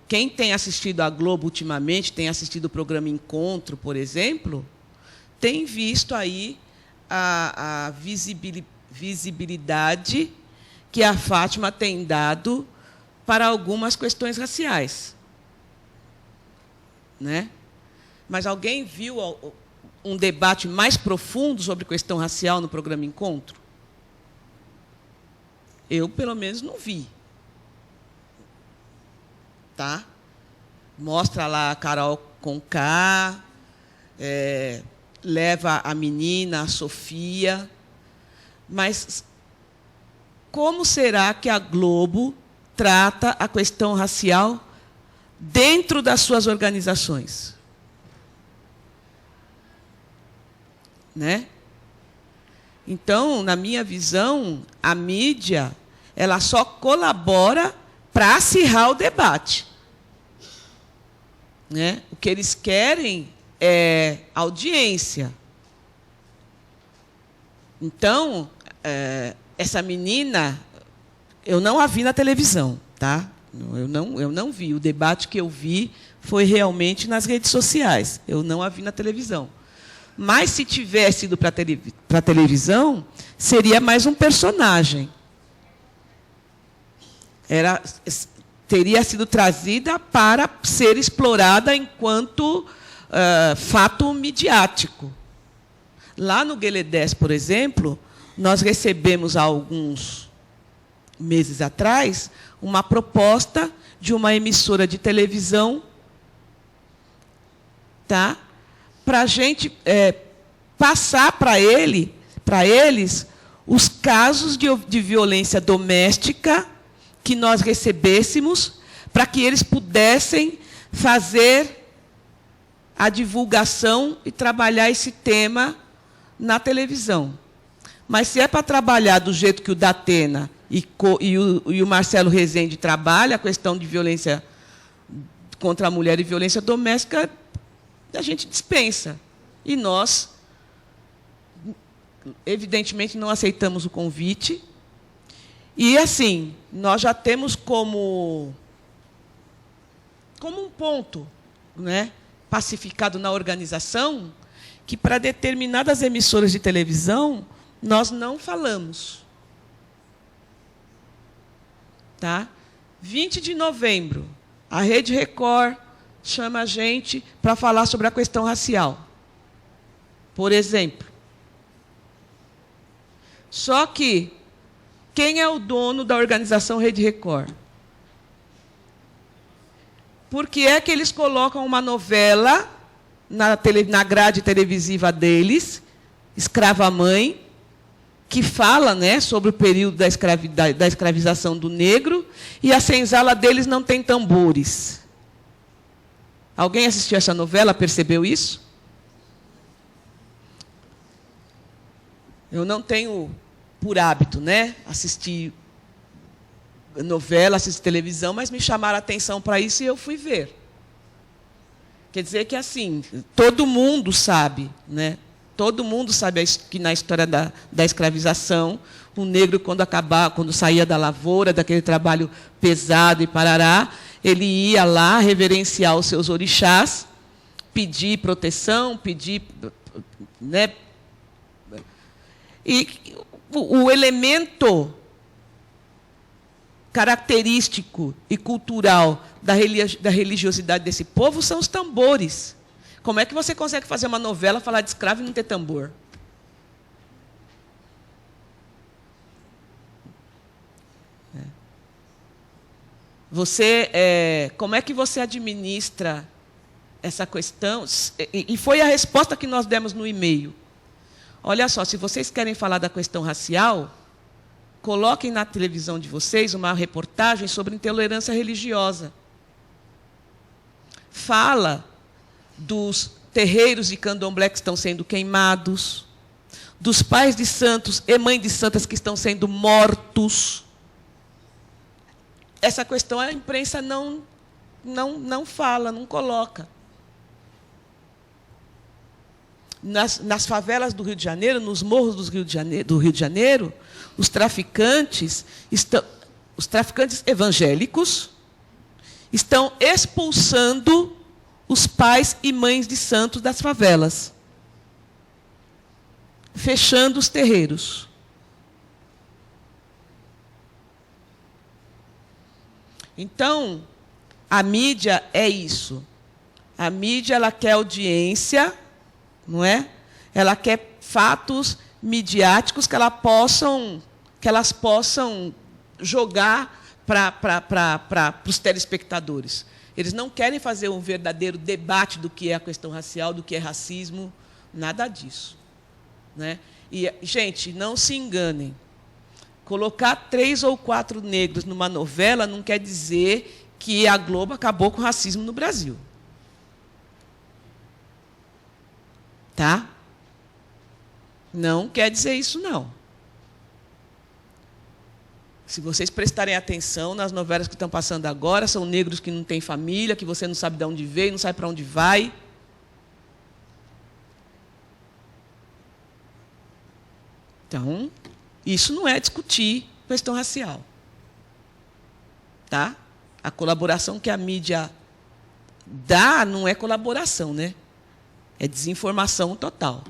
Quem tem assistido à Globo ultimamente, tem assistido o programa Encontro, por exemplo, tem visto aí a visibilidade que a Fátima tem dado para algumas questões raciais. né? Mas alguém viu um debate mais profundo sobre questão racial no programa Encontro? Eu, pelo menos, não vi. Tá? Mostra lá a Carol Conká, leva a menina, a Sofia. Mas como será que a Globo trata a questão racial dentro das suas organizações? Né? Então, na minha visão, a mídia ela só colabora para acirrar o debate. Né? O que eles querem é audiência. Então, essa menina, eu não a vi na televisão, tá? Eu não vi. O debate que eu vi foi realmente nas redes sociais. Eu não a vi na televisão. Mas, se tivesse ido para a televisão, seria mais um personagem. Teria sido trazida para ser explorada enquanto fato midiático. Lá no Gueledés, por exemplo, nós recebemos, há alguns meses atrás, uma proposta de uma emissora de televisão, tá? Para a gente passar para eles os casos de violência doméstica que nós recebêssemos, para que eles pudessem fazer a divulgação e trabalhar esse tema na televisão. Mas, se é para trabalhar do jeito que o Datena e o Marcelo Rezende trabalham, a questão de violência contra a mulher e violência doméstica, a gente dispensa. E nós, evidentemente, não aceitamos o convite. E, assim, nós já temos como um ponto, né, pacificado na organização, que para determinadas emissoras de televisão nós não falamos. Tá? 20 de novembro, a Rede Record chama a gente para falar sobre a questão racial, por exemplo. Só que quem é o dono da organização Rede Record? Por que é que eles colocam uma novela na grade televisiva deles, Escrava Mãe, que fala, né, sobre o período da escravização do negro, e a senzala deles não tem tambores? Alguém assistiu essa novela, percebeu isso? Eu não tenho por hábito, né, assistir novela, assistir televisão, mas me chamaram a atenção para isso e eu fui ver. Quer dizer que, assim, todo mundo sabe, né? Todo mundo sabe que na história da escravização, o negro, quando saía da lavoura, daquele trabalho pesado e parará, ele ia lá reverenciar os seus orixás, pedir proteção, pedir, né? E o elemento característico e cultural da religiosidade desse povo são os tambores. Como é que você consegue fazer uma novela, falar de escravo e não ter tambor? Como é que você administra essa questão? E foi a resposta que nós demos no e-mail. Olha só, se vocês querem falar da questão racial, coloquem na televisão de vocês uma reportagem sobre intolerância religiosa. Fala dos terreiros de candomblé que estão sendo queimados, dos pais de santos e mães de santas que estão sendo mortos. Essa questão a imprensa não fala, não coloca. Nas favelas do Rio de Janeiro, nos morros do Rio de Janeiro, os traficantes evangélicos estão expulsando os pais e mães de santos das favelas, fechando os terreiros. Então, a mídia é isso. A mídia, ela quer audiência, não é? Ela quer fatos midiáticos que elas possam jogar para os telespectadores. Eles não querem fazer um verdadeiro debate do que é a questão racial, do que é racismo, nada disso, né? E, gente, não se enganem. Colocar 3 ou 4 negros numa novela não quer dizer que a Globo acabou com o racismo no Brasil. Tá? Não quer dizer isso, não. Se vocês prestarem atenção nas novelas que estão passando agora, são negros que não têm família, que você não sabe de onde veio, não sabe para onde vai. Então, isso não é discutir questão racial. Tá? A colaboração que a mídia dá não é colaboração, né? É desinformação total.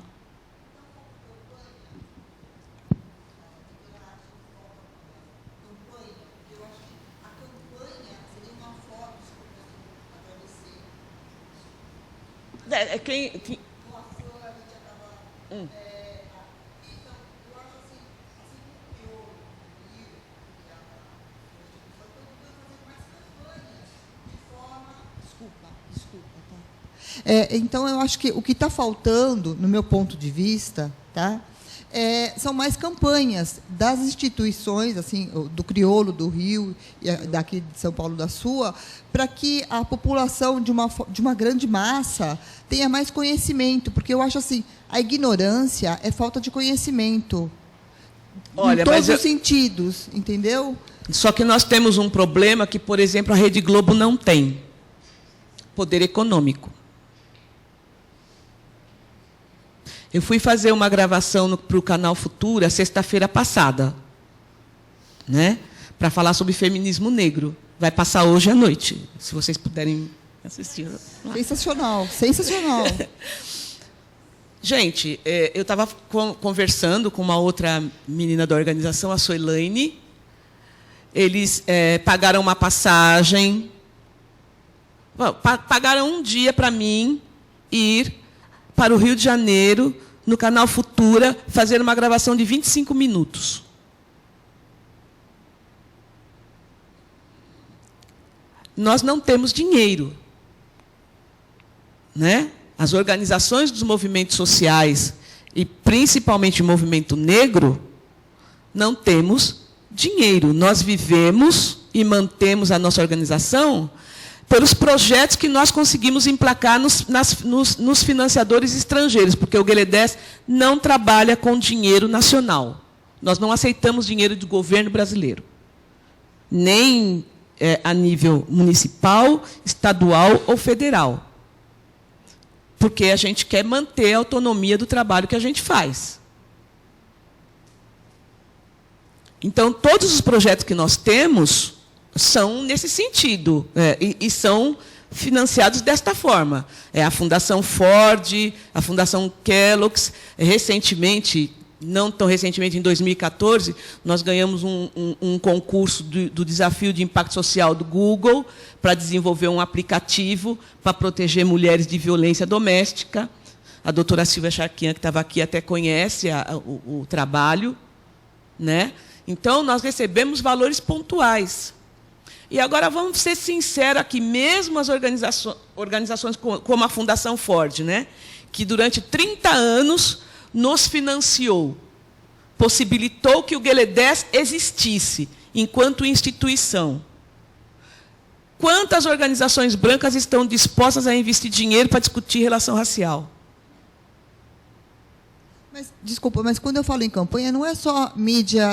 Então, eu acho que o que está faltando, no meu ponto de vista, tá, são mais campanhas das instituições, assim, do Crioulo, do Rio, e daqui de São Paulo da Sua, para que a população, de uma grande massa, tenha mais conhecimento. Porque eu acho assim, a ignorância é falta de conhecimento. Olha, em todos os sentidos, entendeu? Só que nós temos um problema que, por exemplo, a Rede Globo não tem. Poder econômico. Eu fui fazer uma gravação para o Canal Futura, sexta-feira passada, né, para falar sobre feminismo negro. Vai passar hoje à noite, se vocês puderem assistir. Sensacional, sensacional. Gente, eu estava conversando com uma outra menina da organização, a Soelaine. Eles pagaram uma passagem, pagaram um dia para mim ir para o Rio de Janeiro, no Canal Futura, fazer uma gravação de 25 minutos. Nós não temos dinheiro, né? As organizações dos movimentos sociais, e principalmente o movimento negro, não temos dinheiro. Nós vivemos e mantemos a nossa organização pelos projetos que nós conseguimos emplacar nos financiadores estrangeiros, porque o GLE10 não trabalha com dinheiro nacional. Nós não aceitamos dinheiro do governo brasileiro, nem a nível municipal, estadual ou federal, porque a gente quer manter a autonomia do trabalho que a gente faz. Então, todos os projetos que nós temos são nesse sentido, e são financiados desta forma. A Fundação Ford, a Fundação Kellogg's. Recentemente, não tão recentemente, em 2014, nós ganhamos um concurso do Desafio de Impacto Social do Google para desenvolver um aplicativo para proteger mulheres de violência doméstica. A doutora Silvia Charquinha, que estava aqui, até conhece o trabalho, né? Então, nós recebemos valores pontuais. E agora vamos ser sinceros aqui, mesmo as organizações como a Fundação Ford, né, que durante 30 anos nos financiou, possibilitou que o GLE10 existisse enquanto instituição. Quantas organizações brancas estão dispostas a investir dinheiro para discutir relação racial? Desculpa, mas quando eu falo em campanha, não é só mídia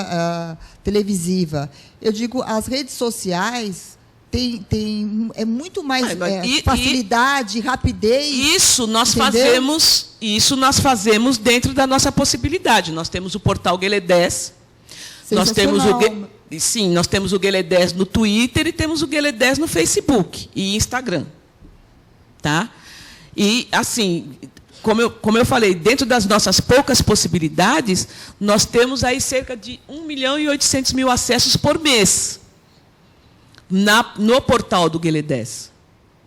televisiva. Eu digo, as redes sociais é muito mais facilidade, rapidez. Isso nós fazemos dentro da nossa possibilidade. Nós temos o portal GLE10. Nós temos o GLE10 no Twitter e temos o GLE10 no Facebook e Instagram. Tá? E, assim, como eu falei, dentro das nossas poucas possibilidades, nós temos aí cerca de 1.800.000 acessos por mês no portal do GLE10,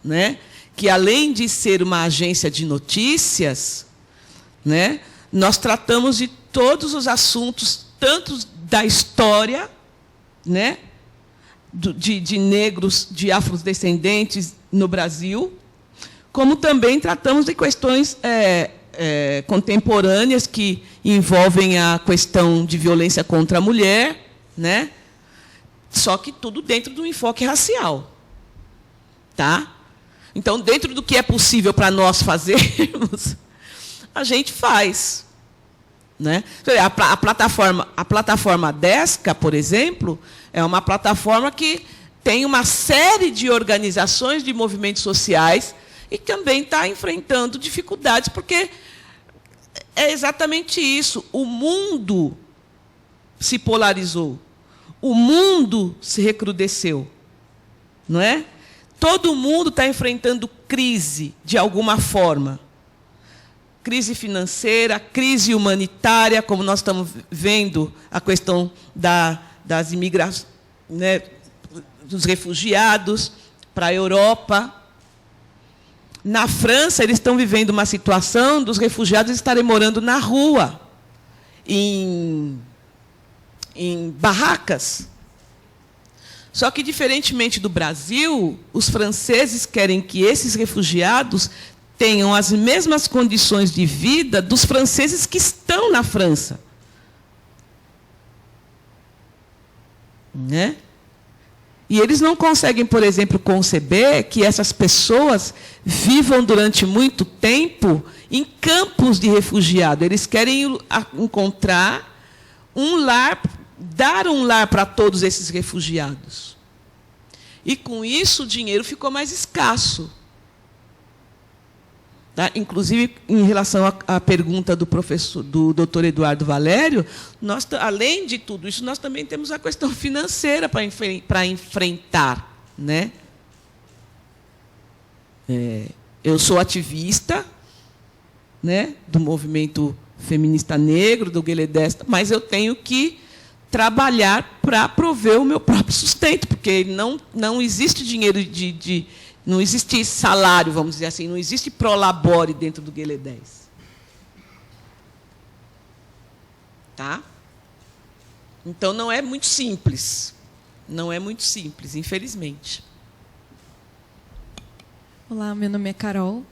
né? que, além de ser uma agência de notícias, né, nós tratamos de todos os assuntos, tanto da história, né, de negros, de afrodescendentes no Brasil, como também tratamos de questões contemporâneas que envolvem a questão de violência contra a mulher, né? Só que tudo dentro do enfoque racial. Tá? Então, dentro do que é possível para nós fazermos, a gente faz. Né? A plataforma Desca, por exemplo, é uma plataforma que tem uma série de organizações de movimentos sociais e também está enfrentando dificuldades, porque é exatamente isso. O mundo se polarizou. O mundo se recrudesceu. Não é? Todo mundo está enfrentando crise, de alguma forma. Crise financeira, crise humanitária, como nós estamos vendo a questão das imigrações, né, dos refugiados para a Europa. Na França, eles estão vivendo uma situação dos refugiados estarem morando na rua, em barracas. Só que, diferentemente do Brasil, os franceses querem que esses refugiados tenham as mesmas condições de vida dos franceses que estão na França. Né? E eles não conseguem, por exemplo, conceber que essas pessoas vivam durante muito tempo em campos de refugiado. Eles querem encontrar um lar, dar um lar para todos esses refugiados. E, com isso, o dinheiro ficou mais escasso. Tá? Inclusive, em relação à pergunta do doutor Eduardo Valério, nós, além de tudo isso, nós também temos a questão financeira para enfrentar. Né? Eu sou ativista, né, do movimento feminista negro, do Gueledés, mas eu tenho que trabalhar para prover o meu próprio sustento, porque não existe dinheiro não existe salário, vamos dizer assim, não existe prolabore dentro do Gueledés. Tá? Então, não é muito simples. Não é muito simples, infelizmente. Olá, meu nome é Carol.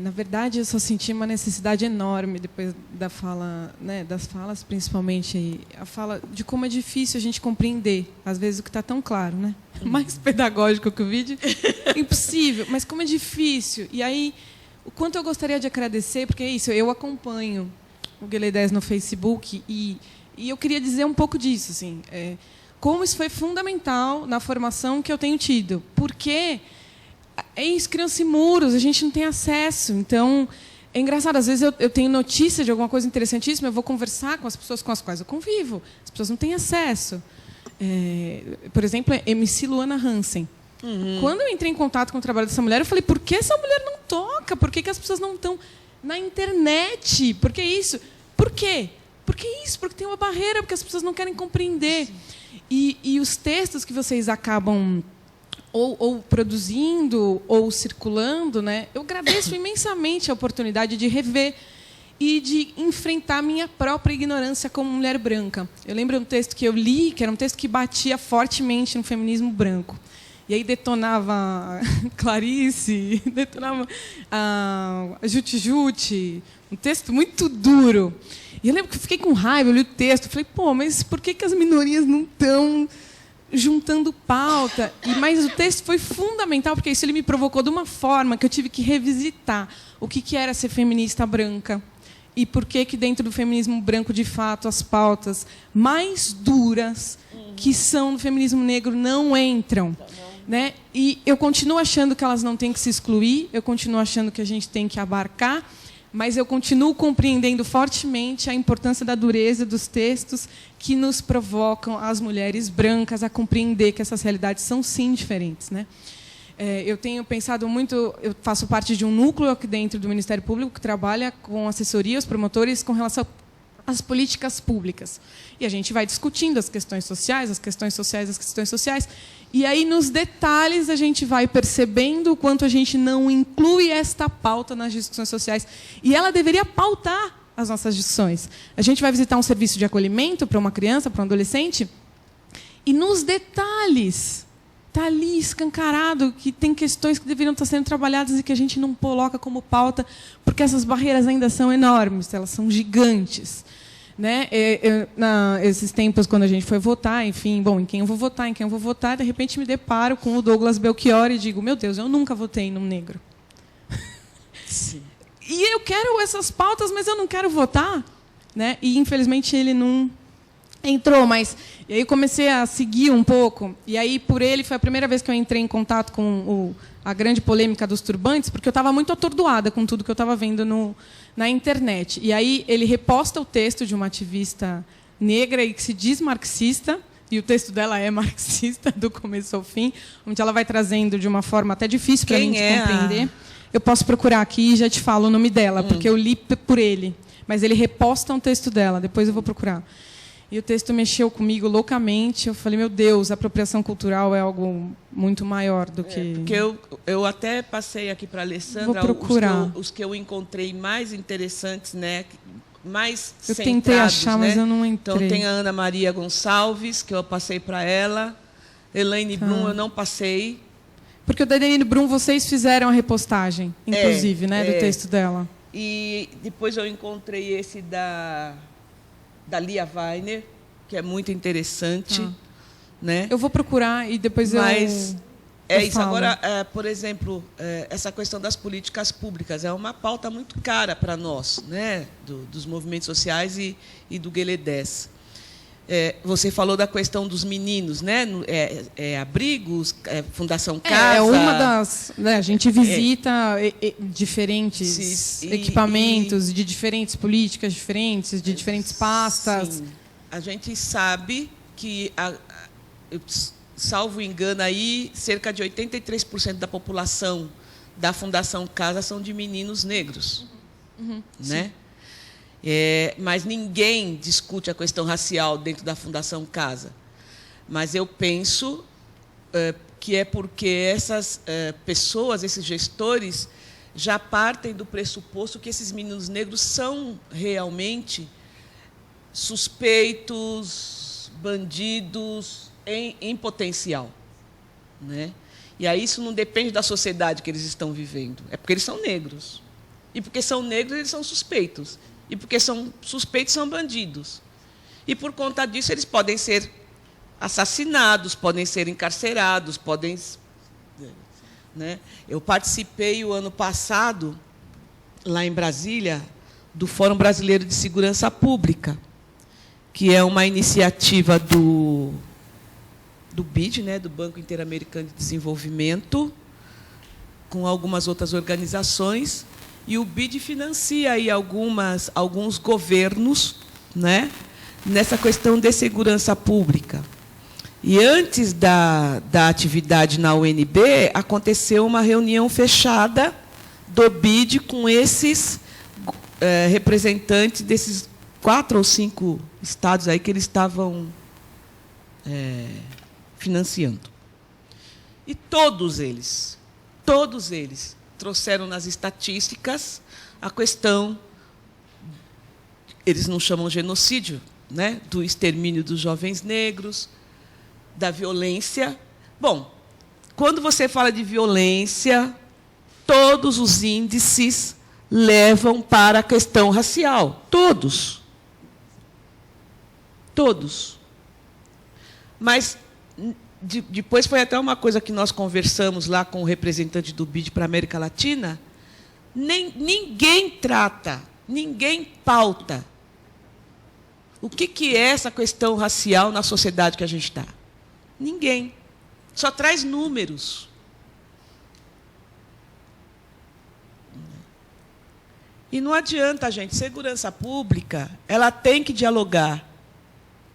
Na verdade, eu só senti uma necessidade enorme depois da fala, né, das falas, principalmente a fala de como é difícil a gente compreender, às vezes, o que está tão claro, né? Mais pedagógico que o vídeo, impossível, mas como é difícil. E aí, o quanto eu gostaria de agradecer, porque é isso, eu acompanho o Gueledés no Facebook e eu queria dizer um pouco disso, assim, como isso foi fundamental na formação que eu tenho tido, porque é isso, criam-se muros, a gente não tem acesso. Então, é engraçado, às vezes eu tenho notícia de alguma coisa interessantíssima, eu vou conversar com as pessoas com as quais eu convivo, as pessoas não têm acesso. Por exemplo, MC Luana Hansen. Quando eu entrei em contato com o trabalho dessa mulher, eu falei, por que essa mulher não toca? Por que as pessoas não estão na internet? Por que isso? Por quê? Porque isso, porque tem uma barreira, porque as pessoas não querem compreender. E os textos que vocês acabam ou produzindo ou circulando, né, eu agradeço imensamente a oportunidade de rever e de enfrentar a minha própria ignorância como mulher branca. Eu lembro um texto que eu li, que era um texto que batia fortemente no feminismo branco. E aí detonava Clarice, detonava a Juti, um texto muito duro. E eu lembro que eu fiquei com raiva, eu li o texto, falei, pô, mas por que as minorias não estão juntando pauta? Mas o texto foi fundamental, porque isso ele me provocou de uma forma que eu tive que revisitar o que era ser feminista branca e por que dentro do feminismo branco, de fato, as pautas mais duras que são do feminismo negro não entram. Né? E eu continuo achando que elas não têm que se excluir, eu continuo achando que a gente tem que abarcar, mas eu continuo compreendendo fortemente a importância da dureza dos textos que nos provocam, as mulheres brancas, a compreender que essas realidades são, sim, diferentes. Né? Eu tenho pensado muito, eu faço parte de um núcleo aqui dentro do Ministério Público que trabalha com assessoria aos promotores com relação as políticas públicas. E a gente vai discutindo as questões sociais, as questões sociais, as questões sociais. E aí, nos detalhes, a gente vai percebendo o quanto a gente não inclui esta pauta nas discussões sociais. E ela deveria pautar as nossas discussões. A gente vai visitar um serviço de acolhimento para uma criança, para um adolescente, e nos detalhes está ali escancarado que tem questões que deveriam estar sendo trabalhadas e que a gente não coloca como pauta, porque essas barreiras ainda são enormes, elas são gigantes. Né? Esses tempos, quando a gente foi votar, enfim, bom, em quem eu vou votar, de repente me deparo com o Douglas Belchior e digo, meu Deus, eu nunca votei num negro. Sim. E eu quero essas pautas, mas eu não quero votar. Né? E, infelizmente, ele não entrou, mas... E aí eu comecei a seguir um pouco, e aí, por ele, foi a primeira vez que eu entrei em contato com a grande polêmica dos turbantes, porque eu estava muito atordoada com tudo que eu estava vendo na internet. E aí ele reposta o texto de uma ativista negra e que se diz marxista, e o texto dela é marxista, do começo ao fim, onde ela vai trazendo de uma forma até difícil para a gente compreender. Eu posso procurar aqui e já te falo o nome dela, porque eu li por ele. Mas ele reposta um texto dela, depois eu vou procurar. E o texto mexeu comigo loucamente. Eu falei, meu Deus, a apropriação cultural é algo muito maior do que... Porque eu até passei aqui para a Alessandra vou procurar. Os que eu encontrei mais interessantes, né, mais eu centrados. Tentei achar, né? mas eu não entrei. Então, tem a Ana Maria Gonçalves, que eu passei para ela. Elaine Brum, eu não passei. Porque o da Elaine Brum, vocês fizeram a repostagem, inclusive, né, do texto dela. E depois eu encontrei esse da Lia Weiner, que é muito interessante. Né? Eu vou procurar e depois eu isso. falo. Agora, por exemplo, essa questão das políticas públicas é uma pauta muito cara para nós, né? Dos movimentos sociais e do GLE10. Você falou da questão dos meninos, né? Abrigos, Fundação Casa. É uma das... Né, a gente visita diferentes equipamentos de diferentes políticas diferentes, de diferentes pastas. Sim. A gente sabe que, salvo engano, aí, cerca de 83% da população da Fundação Casa são de meninos negros. Né? Mas ninguém discute a questão racial dentro da Fundação Casa. Mas eu penso que é porque essas pessoas, esses gestores, já partem do pressuposto que esses meninos negros são realmente suspeitos, bandidos em potencial. Né? E aí isso não depende da sociedade que eles estão vivendo. É porque eles são negros. E porque são negros, eles são suspeitos. E porque são suspeitos, são bandidos. E, por conta disso, eles podem ser assassinados, podem ser encarcerados, podem... Né? Eu participei, o ano passado, lá em Brasília, do Fórum Brasileiro de Segurança Pública, que é uma iniciativa do BID, né, do Banco Interamericano de Desenvolvimento, com algumas outras organizações. E o BID financia aí alguns governos, né, nessa questão de segurança pública. E antes da atividade na UNB, aconteceu uma reunião fechada do BID com esses representantes desses 4 ou 5 estados aí que eles estavam financiando. E todos eles trouxeram nas estatísticas a questão, eles não chamam genocídio, né, do extermínio dos jovens negros, da violência. Bom, quando você fala de violência, todos os índices levam para a questão racial. Todos. Todos. Mas... depois foi até uma coisa que nós conversamos lá com o representante do BID para a América Latina. Ninguém trata, ninguém pauta o que é essa questão racial na sociedade que a gente está. Ninguém. Só traz números. E não adianta, gente. Segurança pública, ela tem que dialogar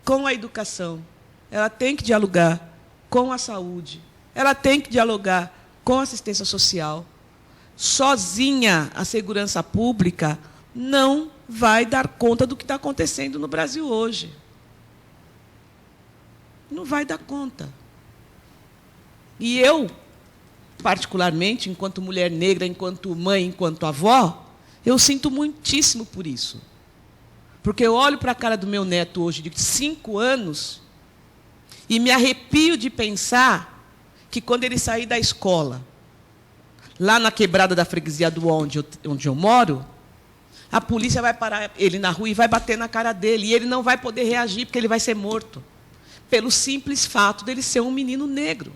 com a educação, ela tem que dialogar com a saúde, ela tem que dialogar com a assistência social. Sozinha, a segurança pública não vai dar conta do que está acontecendo no Brasil hoje. Não vai dar conta. E eu, particularmente, enquanto mulher negra, enquanto mãe, enquanto avó, eu sinto muitíssimo por isso. Porque eu olho para a cara do meu neto hoje, de 5 anos, e me arrepio de pensar que, quando ele sair da escola, lá na quebrada da freguesia do onde eu moro, a polícia vai parar ele na rua e vai bater na cara dele. E ele não vai poder reagir, porque ele vai ser morto. Pelo simples fato dele ser um menino negro.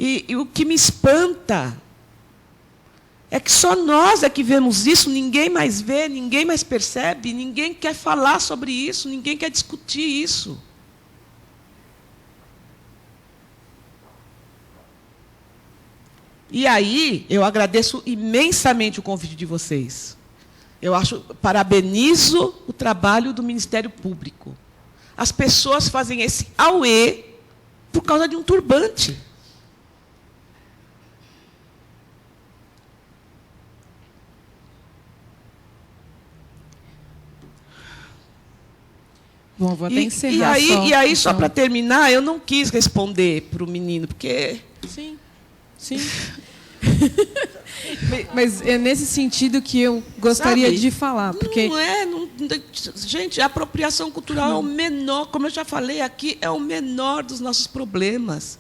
E o que me espanta é que só nós é que vemos isso, ninguém mais vê, ninguém mais percebe, ninguém quer falar sobre isso, ninguém quer discutir isso. E aí, eu agradeço imensamente o convite de vocês. Parabenizo o trabalho do Ministério Público. As pessoas fazem esse auê por causa de um turbante. Bom, vou até encerrar. E aí, só para terminar, eu não quis responder para o menino, porque... Sim. Mas é nesse sentido que eu gostaria de falar. Porque... Gente, a apropriação cultural é o menor, como eu já falei aqui, é o menor dos nossos problemas.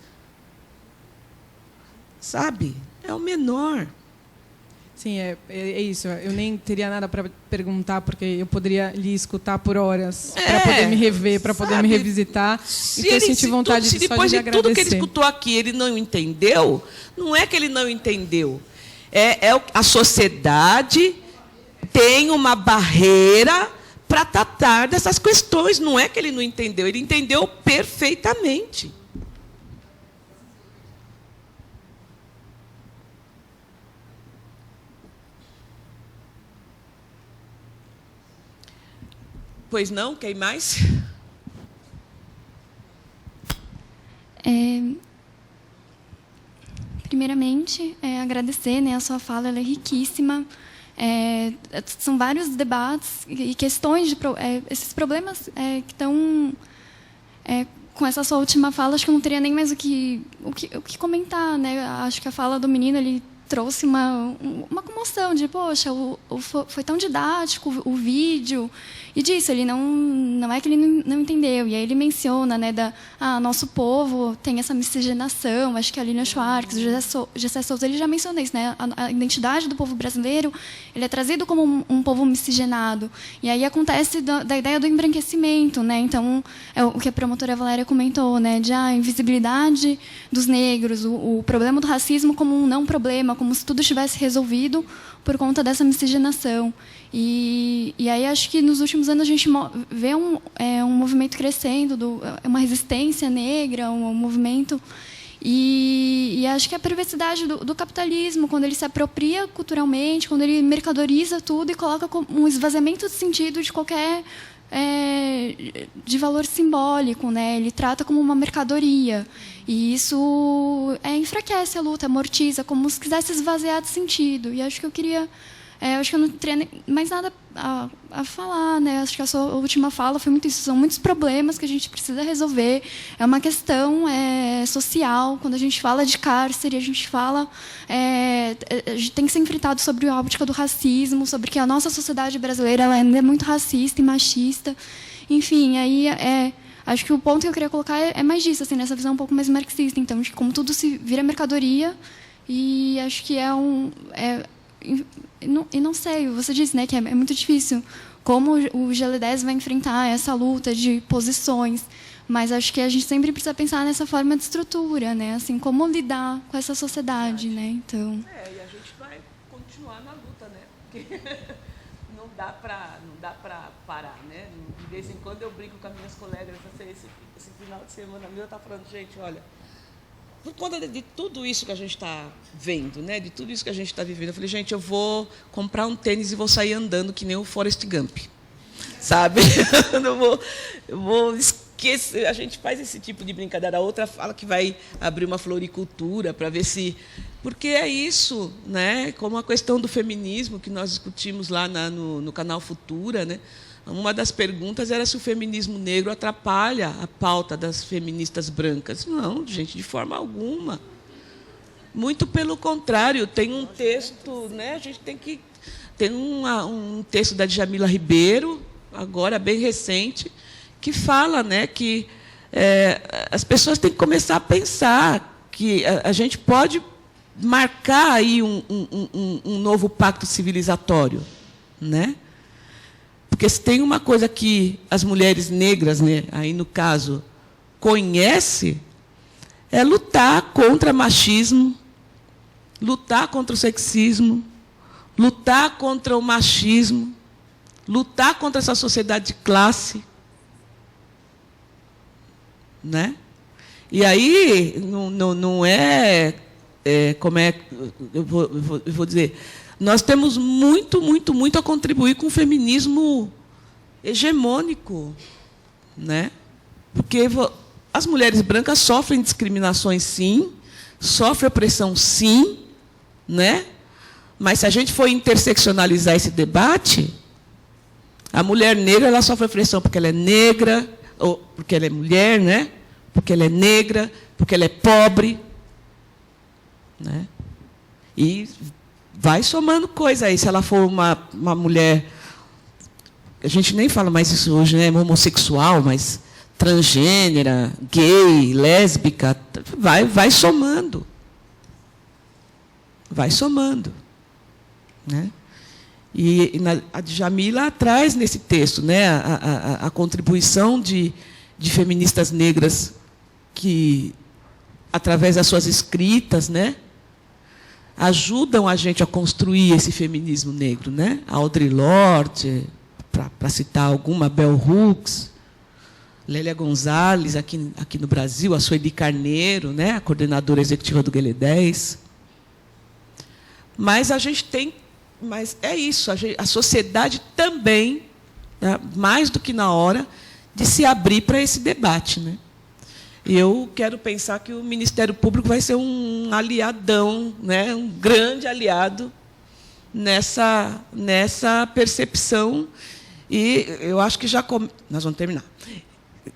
Sabe? É o menor. Sim, é isso. Eu nem teria nada para perguntar, porque eu poderia lhe escutar por horas para poder me rever, para poder me revisitar. Então, eu senti vontade de só de lhe agradecer. Se depois de tudo que ele escutou aqui, ele não entendeu, não é que ele não entendeu. A sociedade tem uma barreira para tratar dessas questões. Não é que ele não entendeu, ele entendeu perfeitamente. Pois não? Quem mais? Primeiramente, agradecer, né, a sua fala, ela é riquíssima. São vários debates e questões, esses problemas que estão... com essa sua última fala, acho que eu não teria nem mais o que comentar, né? Acho que a fala do menino, ele trouxe uma comoção de, poxa, foi tão didático o vídeo, e disso, ele não é que ele não entendeu, e aí ele menciona, né, nosso povo tem essa miscigenação, acho que a Lina Schwartz, o Gessé Souza, ele já mencionou isso, né, a identidade do povo brasileiro, ele é trazido como um povo miscigenado, e aí acontece da ideia do embranquecimento, né, então, é o que a promotora Valéria comentou, né, de a invisibilidade dos negros, o problema do racismo como um não problema, como se tudo estivesse resolvido por conta dessa miscigenação. E aí acho que nos últimos anos a gente vê um movimento crescendo, uma resistência negra, um movimento... E acho que a perversidade do capitalismo, quando ele se apropria culturalmente, quando ele mercadoriza tudo e coloca um esvaziamento de sentido de qualquer... de valor simbólico, né? Ele trata como uma mercadoria. E isso enfraquece a luta, amortiza, como se quisesse esvaziar de sentido. E acho que eu queria... acho que eu não teria mais nada a falar, né? Acho que a sua última fala foi muito isso. São muitos problemas que a gente precisa resolver. É uma questão social. Quando a gente fala de cárcere, a gente fala... a gente tem que ser enfrentado sobre a óptica do racismo, sobre que a nossa sociedade brasileira ela ainda é muito racista e machista. Enfim, aí acho que o ponto que eu queria colocar é mais disso, assim, nessa visão um pouco mais marxista. Então, de como tudo se vira mercadoria, e acho que e não sei, você disse, né, que é muito difícil como o GL10 vai enfrentar essa luta de posições, mas acho que a gente sempre precisa pensar nessa forma de estrutura, né, assim, como lidar com essa sociedade, né, então... E a gente vai continuar na luta, né, porque não dá para parar, né, de vez em quando eu brinco com as minhas colegas, esse final de semana meu, eu estava falando, gente, olha, por conta de tudo isso que a gente está vendo, né? De tudo isso que a gente está vivendo, eu falei, gente, eu vou comprar um tênis e vou sair andando que nem o Forrest Gump, sabe? Eu vou que a gente faz esse tipo de brincadeira. A outra fala que vai abrir uma floricultura para ver se... Porque é isso, né? Como a questão do feminismo que nós discutimos lá no canal Futura, né? Uma das perguntas era se o feminismo negro atrapalha a pauta das feministas brancas. Não, gente, de forma alguma. Muito pelo contrário, tem um texto, né? A gente tem que... Tem um texto da Djamila Ribeiro, agora bem recente, que fala, né, que as pessoas têm que começar a pensar que a gente pode marcar aí um novo pacto civilizatório, né? Porque se tem uma coisa que as mulheres negras, né, aí no caso, conhecem, é lutar contra machismo, lutar contra o sexismo, lutar contra o machismo, lutar contra essa sociedade de classe, né? E aí não é como é, eu vou dizer, nós temos muito a contribuir com o feminismo hegemônico, né? Porque as mulheres brancas sofrem discriminações, sim, sofrem opressão, sim, né? Mas se a gente for interseccionalizar esse debate, a mulher negra ela sofre opressão porque ela é negra, ou porque ela é mulher, né? Porque ela é negra, porque ela é pobre, né? E vai somando coisa aí. Se ela for uma mulher, a gente nem fala mais isso hoje, né? Homossexual, mas transgênera, gay, lésbica, vai somando. Vai somando, né? E a Djamila traz nesse texto, né, a contribuição de feministas negras que, através das suas escritas, né, ajudam a gente a construir esse feminismo negro, né? A Audre Lorde, para citar alguma, Bell Hooks, Lélia Gonzalez, aqui no Brasil, a Sueli Carneiro, né, a coordenadora executiva do Guelé 10. Mas a gente tem... Mas é isso, a sociedade também, né, mais do que na hora, de se abrir para esse debate, né? E eu quero pensar que o Ministério Público vai ser um aliadão, né, um grande aliado nessa percepção. E eu acho que nós vamos terminar.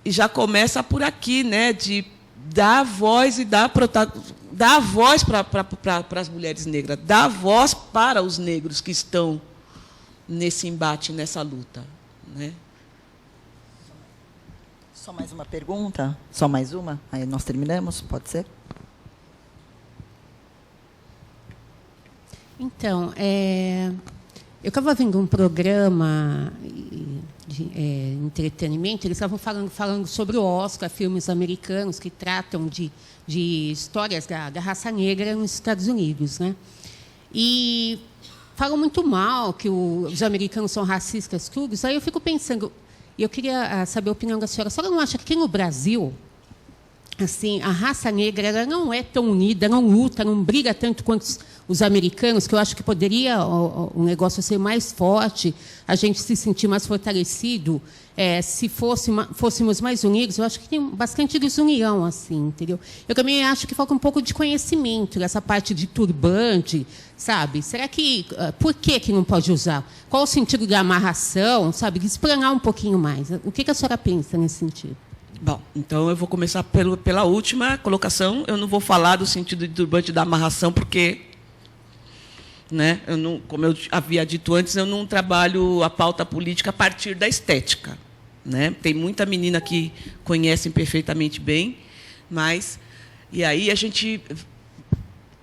E já começa por aqui, né, de dar voz e dar voz para as mulheres negras, dar voz para os negros que estão nesse embate, nessa luta, né? Só mais uma pergunta? Só mais uma? Aí nós terminamos, pode ser? Então, eu estava vendo um programa de entretenimento, eles estavam falando sobre o Oscar, filmes americanos que tratam de histórias da raça negra nos Estados Unidos, né? E falam muito mal que os americanos são racistas, tudo. Aí eu fico pensando, e eu queria saber a opinião da senhora. A senhora não acha que aqui no Brasil, assim, a raça negra ela não é tão unida, não luta, não briga tanto quanto os americanos, que eu acho que poderia o negócio ser mais forte, a gente se sentir mais fortalecido, se fôssemos mais unidos? Eu acho que tem bastante desunião, assim, entendeu? Eu também acho que falta um pouco de conhecimento, essa parte de turbante, sabe? Será que... Por que não pode usar? Qual o sentido da amarração, sabe? De esplanar um pouquinho mais. O que a senhora pensa nesse sentido? Bom, então eu vou começar pela última colocação. Eu não vou falar do sentido de turbante da amarração, porque, né, como eu havia dito antes, eu não trabalho a pauta política a partir da estética, né? Tem muita menina que conhecem perfeitamente bem, mas... E aí, a gente,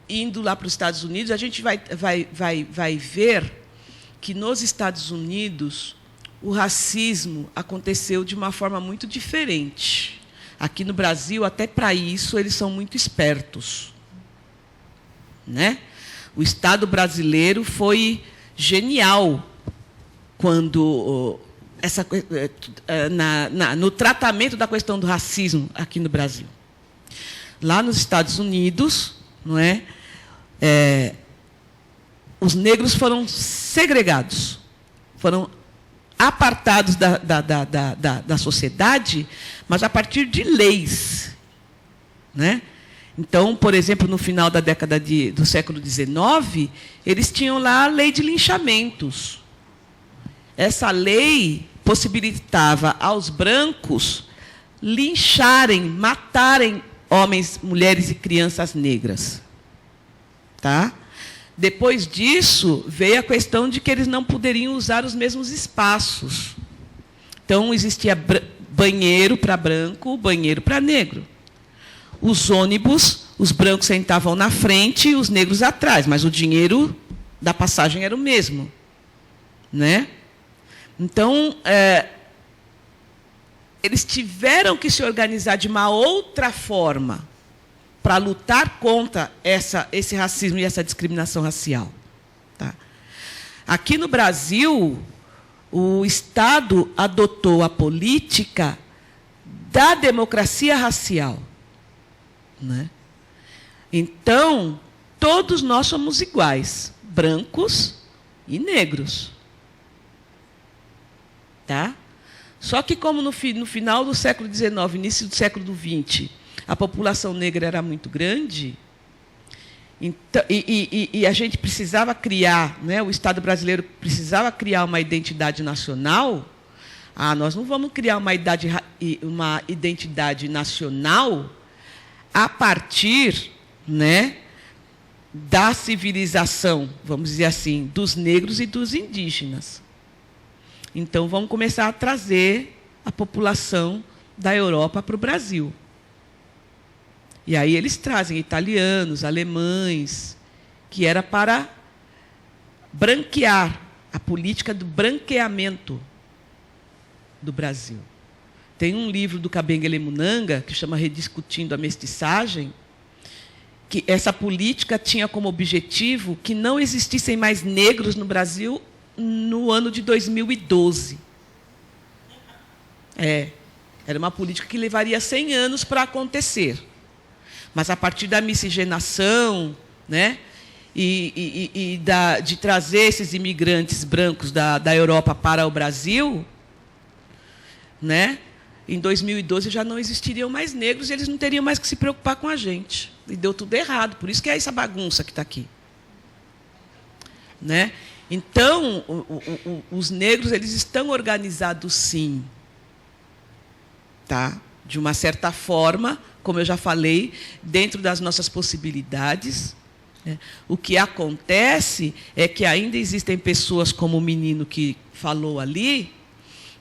indo lá para os Estados Unidos, a gente vai ver que, nos Estados Unidos, o racismo aconteceu de uma forma muito diferente. Aqui no Brasil, até para isso, eles são muito espertos, né? O Estado brasileiro foi genial quando no tratamento da questão do racismo aqui no Brasil. Lá nos Estados Unidos, não é? Os negros foram segregados, apartados da sociedade, mas a partir de leis, né? Então, por exemplo, no final da década do século XIX, eles tinham lá a lei de linchamentos. Essa lei possibilitava aos brancos lincharem, matarem homens, mulheres e crianças negras. Tá? Depois disso, veio a questão de que eles não poderiam usar os mesmos espaços. Então, existia banheiro para branco, banheiro para negro. Os ônibus, os brancos sentavam na frente e os negros atrás, mas o dinheiro da passagem era o mesmo. Né? Então, eles tiveram que se organizar de uma outra forma para lutar contra esse racismo e essa discriminação racial. Tá? Aqui no Brasil, o Estado adotou a política da democracia racial. Né? Então, todos nós somos iguais, brancos e negros. Tá? Só que, como no final do século XIX, início do século XX, a população negra era muito grande, então, e a gente precisava criar, né, o Estado brasileiro precisava criar uma identidade nacional. Nós não vamos criar uma identidade nacional a partir, né, da civilização, vamos dizer assim, dos negros e dos indígenas. Então, vamos começar a trazer a população da Europa para o Brasil. E aí eles trazem italianos, alemães, que era para branquear, a política do branqueamento do Brasil. Tem um livro do Kabengele Munanga, que chama Rediscutindo a Mestiçagem, que essa política tinha como objetivo que não existissem mais negros no Brasil no ano de 2012. Era uma política que levaria 100 anos para acontecer. Mas, a partir da miscigenação, né, de trazer esses imigrantes brancos da Europa para o Brasil, né, em 2012 já não existiriam mais negros e eles não teriam mais que se preocupar com a gente. E deu tudo errado. Por isso que é essa bagunça que está aqui. Né? Então, os negros eles estão organizados, sim. Tá? De uma certa forma, como eu já falei, dentro das nossas possibilidades. Né? O que acontece é que ainda existem pessoas, como o menino que falou ali,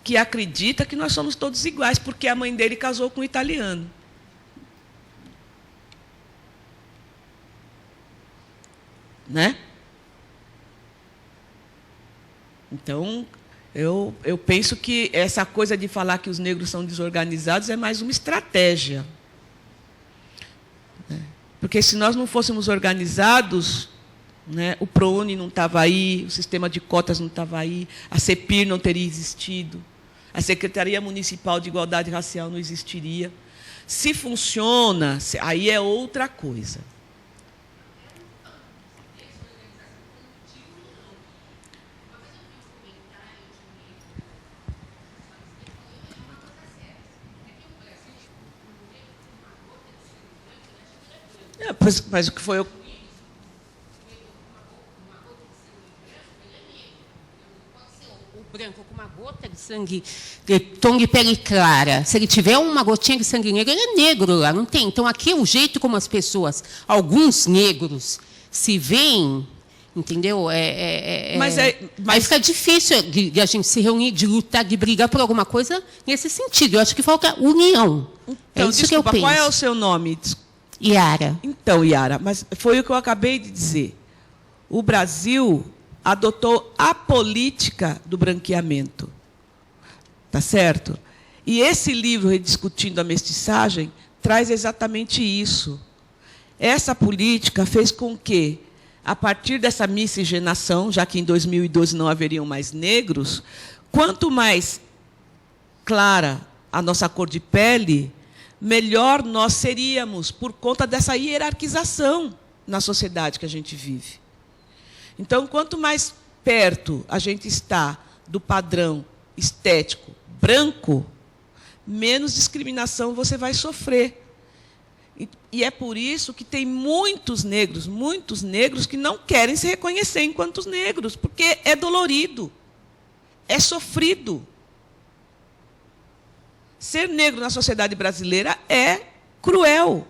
que acredita que nós somos todos iguais, porque a mãe dele casou com um italiano. Né? Então, eu penso que essa coisa de falar que os negros são desorganizados é mais uma estratégia. Porque, se nós não fôssemos organizados, né, o ProUni não estava aí, o sistema de cotas não estava aí, a CEPIR não teria existido, a Secretaria Municipal de Igualdade Racial não existiria. Se funciona, aí é outra coisa. Mas o que foi... Branco com uma gota de sangue, de tom de pele clara. Se ele tiver uma gotinha de sangue negro, ele é negro lá, não tem. Então, aqui é o jeito como as pessoas, alguns negros, se veem, entendeu? Mas fica difícil de a gente se reunir, de lutar, de brigar por alguma coisa nesse sentido. Eu acho que falta união. Então, isso desculpa, que eu penso. Qual é o seu nome? Iara. Então, Iara, mas foi o que eu acabei de dizer. O Brasil adotou a política do branqueamento. Tá certo? E esse livro, Rediscutindo a Mestiçagem, traz exatamente isso. Essa política fez com que, a partir dessa miscigenação, já que em 2012 não haveriam mais negros, quanto mais clara a nossa cor de pele, melhor nós seríamos, por conta dessa hierarquização na sociedade que a gente vive. Então, quanto mais perto a gente está do padrão estético branco, menos discriminação você vai sofrer. E é por isso que tem muitos negros que não querem se reconhecer enquanto negros, porque é dolorido, é sofrido. Ser negro na sociedade brasileira é cruel.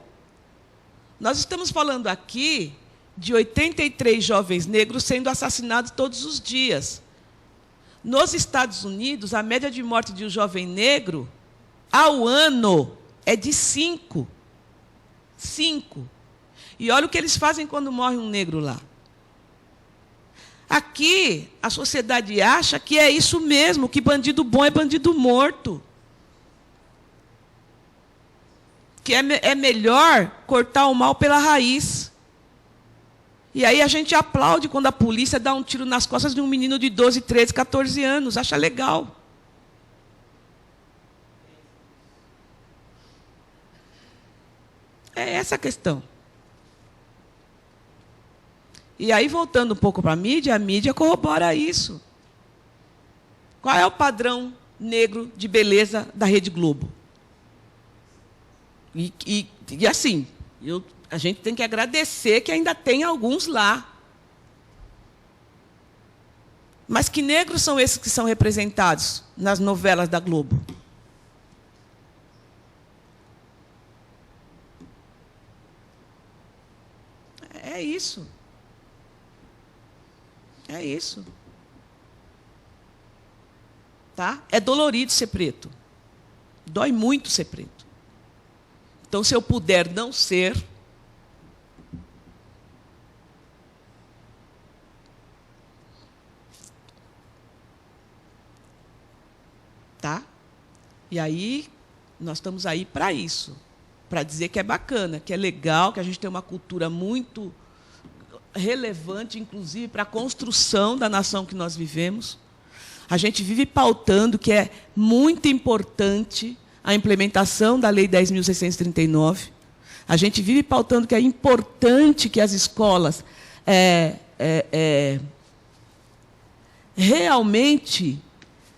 Nós estamos falando aqui de 83 jovens negros sendo assassinados todos os dias. Nos Estados Unidos, a média de morte de um jovem negro ao ano é de 5. 5. E olha o que eles fazem quando morre um negro lá. Aqui, a sociedade acha que é isso mesmo, que bandido bom é bandido morto. Que é melhor cortar o mal pela raiz. E aí a gente aplaude quando a polícia dá um tiro nas costas de um menino de 12, 13, 14 anos. Acha legal. É essa a questão. E aí, voltando um pouco para a mídia corrobora isso. Qual é o padrão negro de beleza da Rede Globo? E assim, a gente tem que agradecer que ainda tem alguns lá. Mas que negros são esses que são representados nas novelas da Globo? É isso. É isso. Tá? É dolorido ser preto. Dói muito ser preto. Então, se eu puder não ser, tá? E aí, nós estamos aí para isso, para dizer que é bacana, que é legal, que a gente tem uma cultura muito relevante, inclusive, para a construção da nação que nós vivemos. A gente vive pautando que é muito importante a implementação da Lei 10.639. A gente vive pautando que é importante que as escolas realmente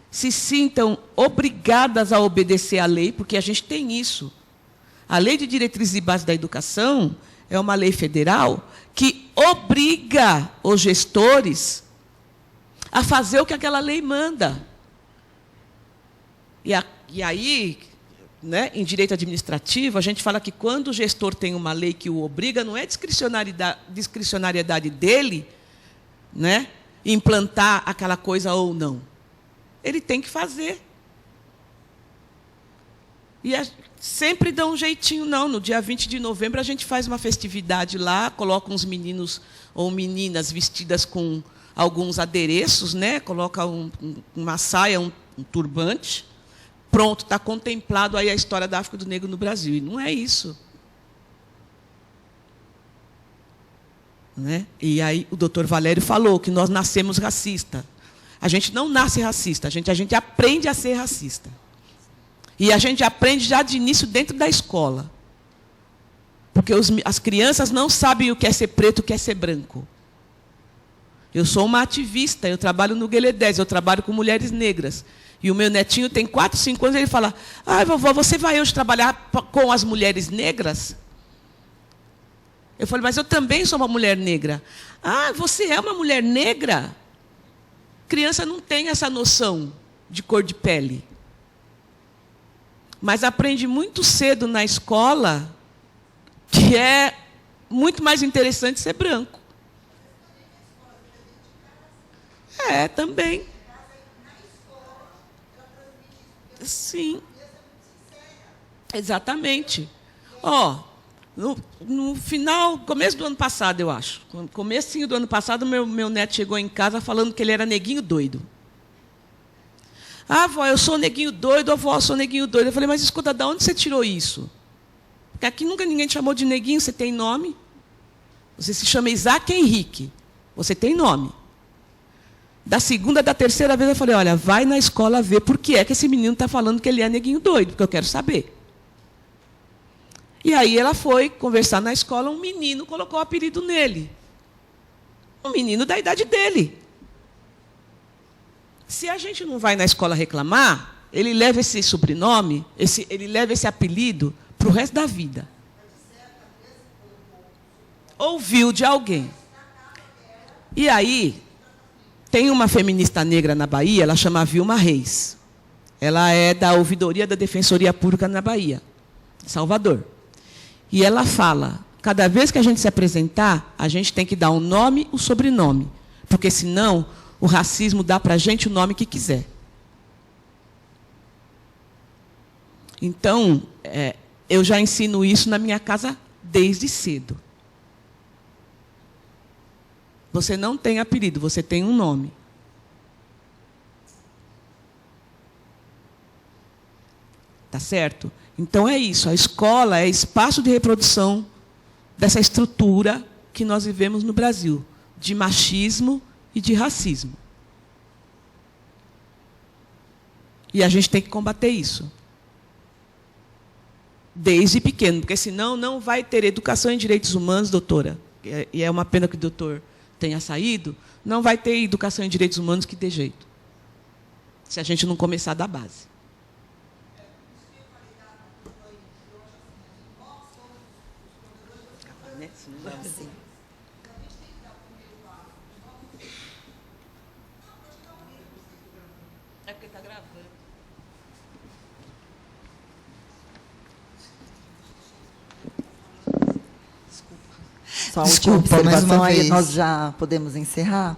se sintam obrigadas a obedecer à lei, porque a gente tem isso. A Lei de Diretrizes e Bases da Educação é uma lei federal que obriga os gestores a fazer o que aquela lei manda. E aí, né, em direito administrativo, a gente fala que quando o gestor tem uma lei que o obriga, não é discricionariedade dele, né, implantar aquela coisa ou não. Ele tem que fazer. E sempre dá um jeitinho, não. No dia 20 de novembro, a gente faz uma festividade lá, coloca uns meninos ou meninas vestidas com alguns adereços, né? Coloca uma saia, um turbante. Pronto, está contemplado aí a história da África do Negro no Brasil. E não é isso. Né? E aí o doutor Valério falou que nós nascemos racistas. A gente não nasce racista, a gente aprende a ser racista. E a gente aprende já de início dentro da escola. Porque as crianças não sabem o que é ser preto, o que é ser branco. Eu sou uma ativista, eu trabalho no Gueledés, eu trabalho com mulheres negras. E o meu netinho tem 4, 5 anos, e ele fala, vovó, você vai hoje trabalhar com as mulheres negras? Eu falei, mas eu também sou uma mulher negra. Você é uma mulher negra? Criança não tem essa noção de cor de pele. Mas aprende muito cedo na escola que é muito mais interessante ser branco. Também. Sim. Exatamente. No final, começo do ano passado, eu acho. Comecinho do ano passado, meu neto chegou em casa falando que ele era neguinho doido. Vó, eu sou neguinho doido, avó, eu sou neguinho doido. Eu falei, mas escuta, de onde você tirou isso? Porque aqui nunca ninguém te chamou de neguinho, você tem nome. Você se chama Isaac Henrique. Você tem nome. Da segunda, da terceira vez, eu falei, olha, vai na escola ver por que é que esse menino está falando que ele é neguinho doido, porque eu quero saber. E aí ela foi conversar na escola, um menino colocou o apelido nele. Um menino da idade dele. Se a gente não vai na escola reclamar, ele leva esse sobrenome, ele leva esse apelido para o resto da vida. Ouviu de alguém. E aí, tem uma feminista negra na Bahia, ela chama Vilma Reis. Ela é da Ouvidoria da Defensoria Pública na Bahia, Salvador. E ela fala, cada vez que a gente se apresentar, a gente tem que dar um nome, o sobrenome. Porque, senão, o racismo dá para a gente o nome que quiser. Então, eu já ensino isso na minha casa desde cedo. Você não tem apelido, você tem um nome. Tá certo? Então é isso, a escola é espaço de reprodução dessa estrutura que nós vivemos no Brasil, de machismo e de racismo. E a gente tem que combater isso. Desde pequeno, porque senão não vai ter educação em direitos humanos, doutora. E é uma pena que o doutor tenha saído, não vai ter educação em direitos humanos que dê jeito. Se a gente não começar da base. É porque está gravando. Só a última observação, aí nós já podemos encerrar?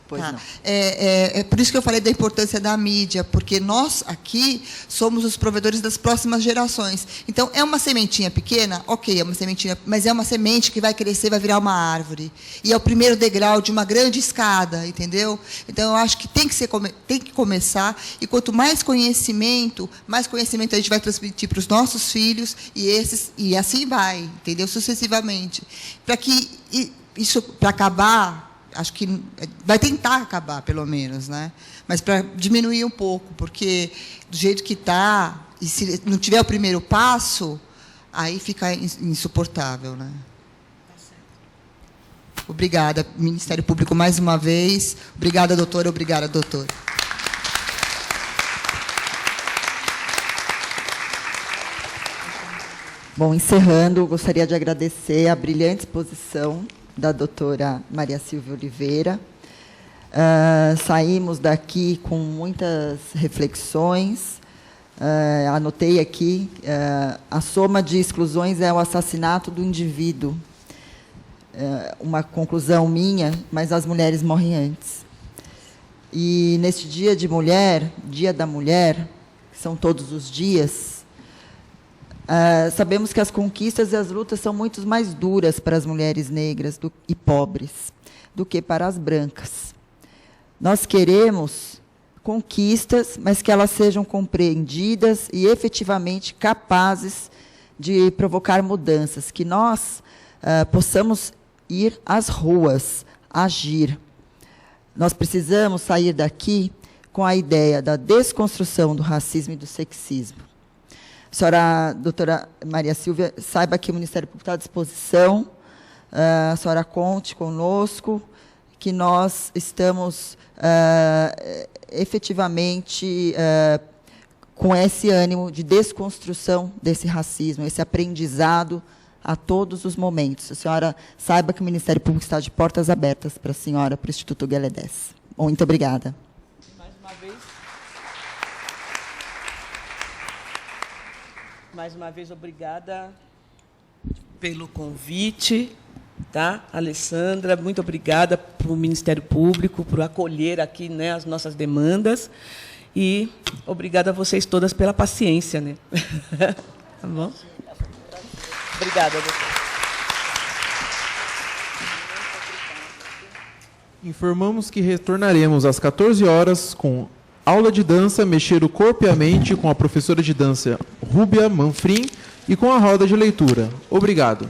Pois não. É por isso que eu falei da importância da mídia, porque nós aqui somos os provedores das próximas gerações. Então, é uma sementinha pequena? Ok, é uma sementinha, mas é uma semente que vai crescer, vai virar uma árvore. E é o primeiro degrau de uma grande escada, entendeu? Então, eu acho que tem que começar, e quanto mais conhecimento a gente vai transmitir para os nossos filhos, e assim vai, entendeu? Sucessivamente. Para que isso, para acabar, acho que vai tentar acabar, pelo menos, né? Mas para diminuir um pouco, porque do jeito que está, e se não tiver o primeiro passo, aí fica insuportável, né? Obrigada, Ministério Público, mais uma vez. Obrigada, doutora. Obrigada, doutor. Bom, encerrando, gostaria de agradecer a brilhante exposição da doutora Maria Silvia Oliveira. Saímos daqui com muitas reflexões. Anotei aqui, a soma de exclusões é o assassinato do indivíduo. Uma conclusão minha, mas as mulheres morrem antes. E, neste Dia de Mulher, Dia da Mulher, que são todos os dias, sabemos que as conquistas e as lutas são muito mais duras para as mulheres negras e pobres do que para as brancas. Nós queremos conquistas, mas que elas sejam compreendidas e efetivamente capazes de provocar mudanças, que nós possamos ir às ruas, agir. Nós precisamos sair daqui com a ideia da desconstrução do racismo e do sexismo. A senhora, doutora Maria Silvia, saiba que o Ministério Público está à disposição, a senhora conte conosco, que nós estamos efetivamente com esse ânimo de desconstrução desse racismo, esse aprendizado a todos os momentos. A senhora saiba que o Ministério Público está de portas abertas para a senhora, para o Instituto Gueledés. Muito obrigada. Mais uma vez, obrigada pelo convite, tá, Alessandra? Muito obrigada para o Ministério Público por acolher aqui, né, as nossas demandas. E obrigada a vocês todas pela paciência, né? Tá bom? Obrigada, doutora. Informamos que retornaremos às 14 horas com aula de dança, mexer o corpo e a mente, com a professora de dança Rúbia Manfrim e com a roda de leitura. Obrigado.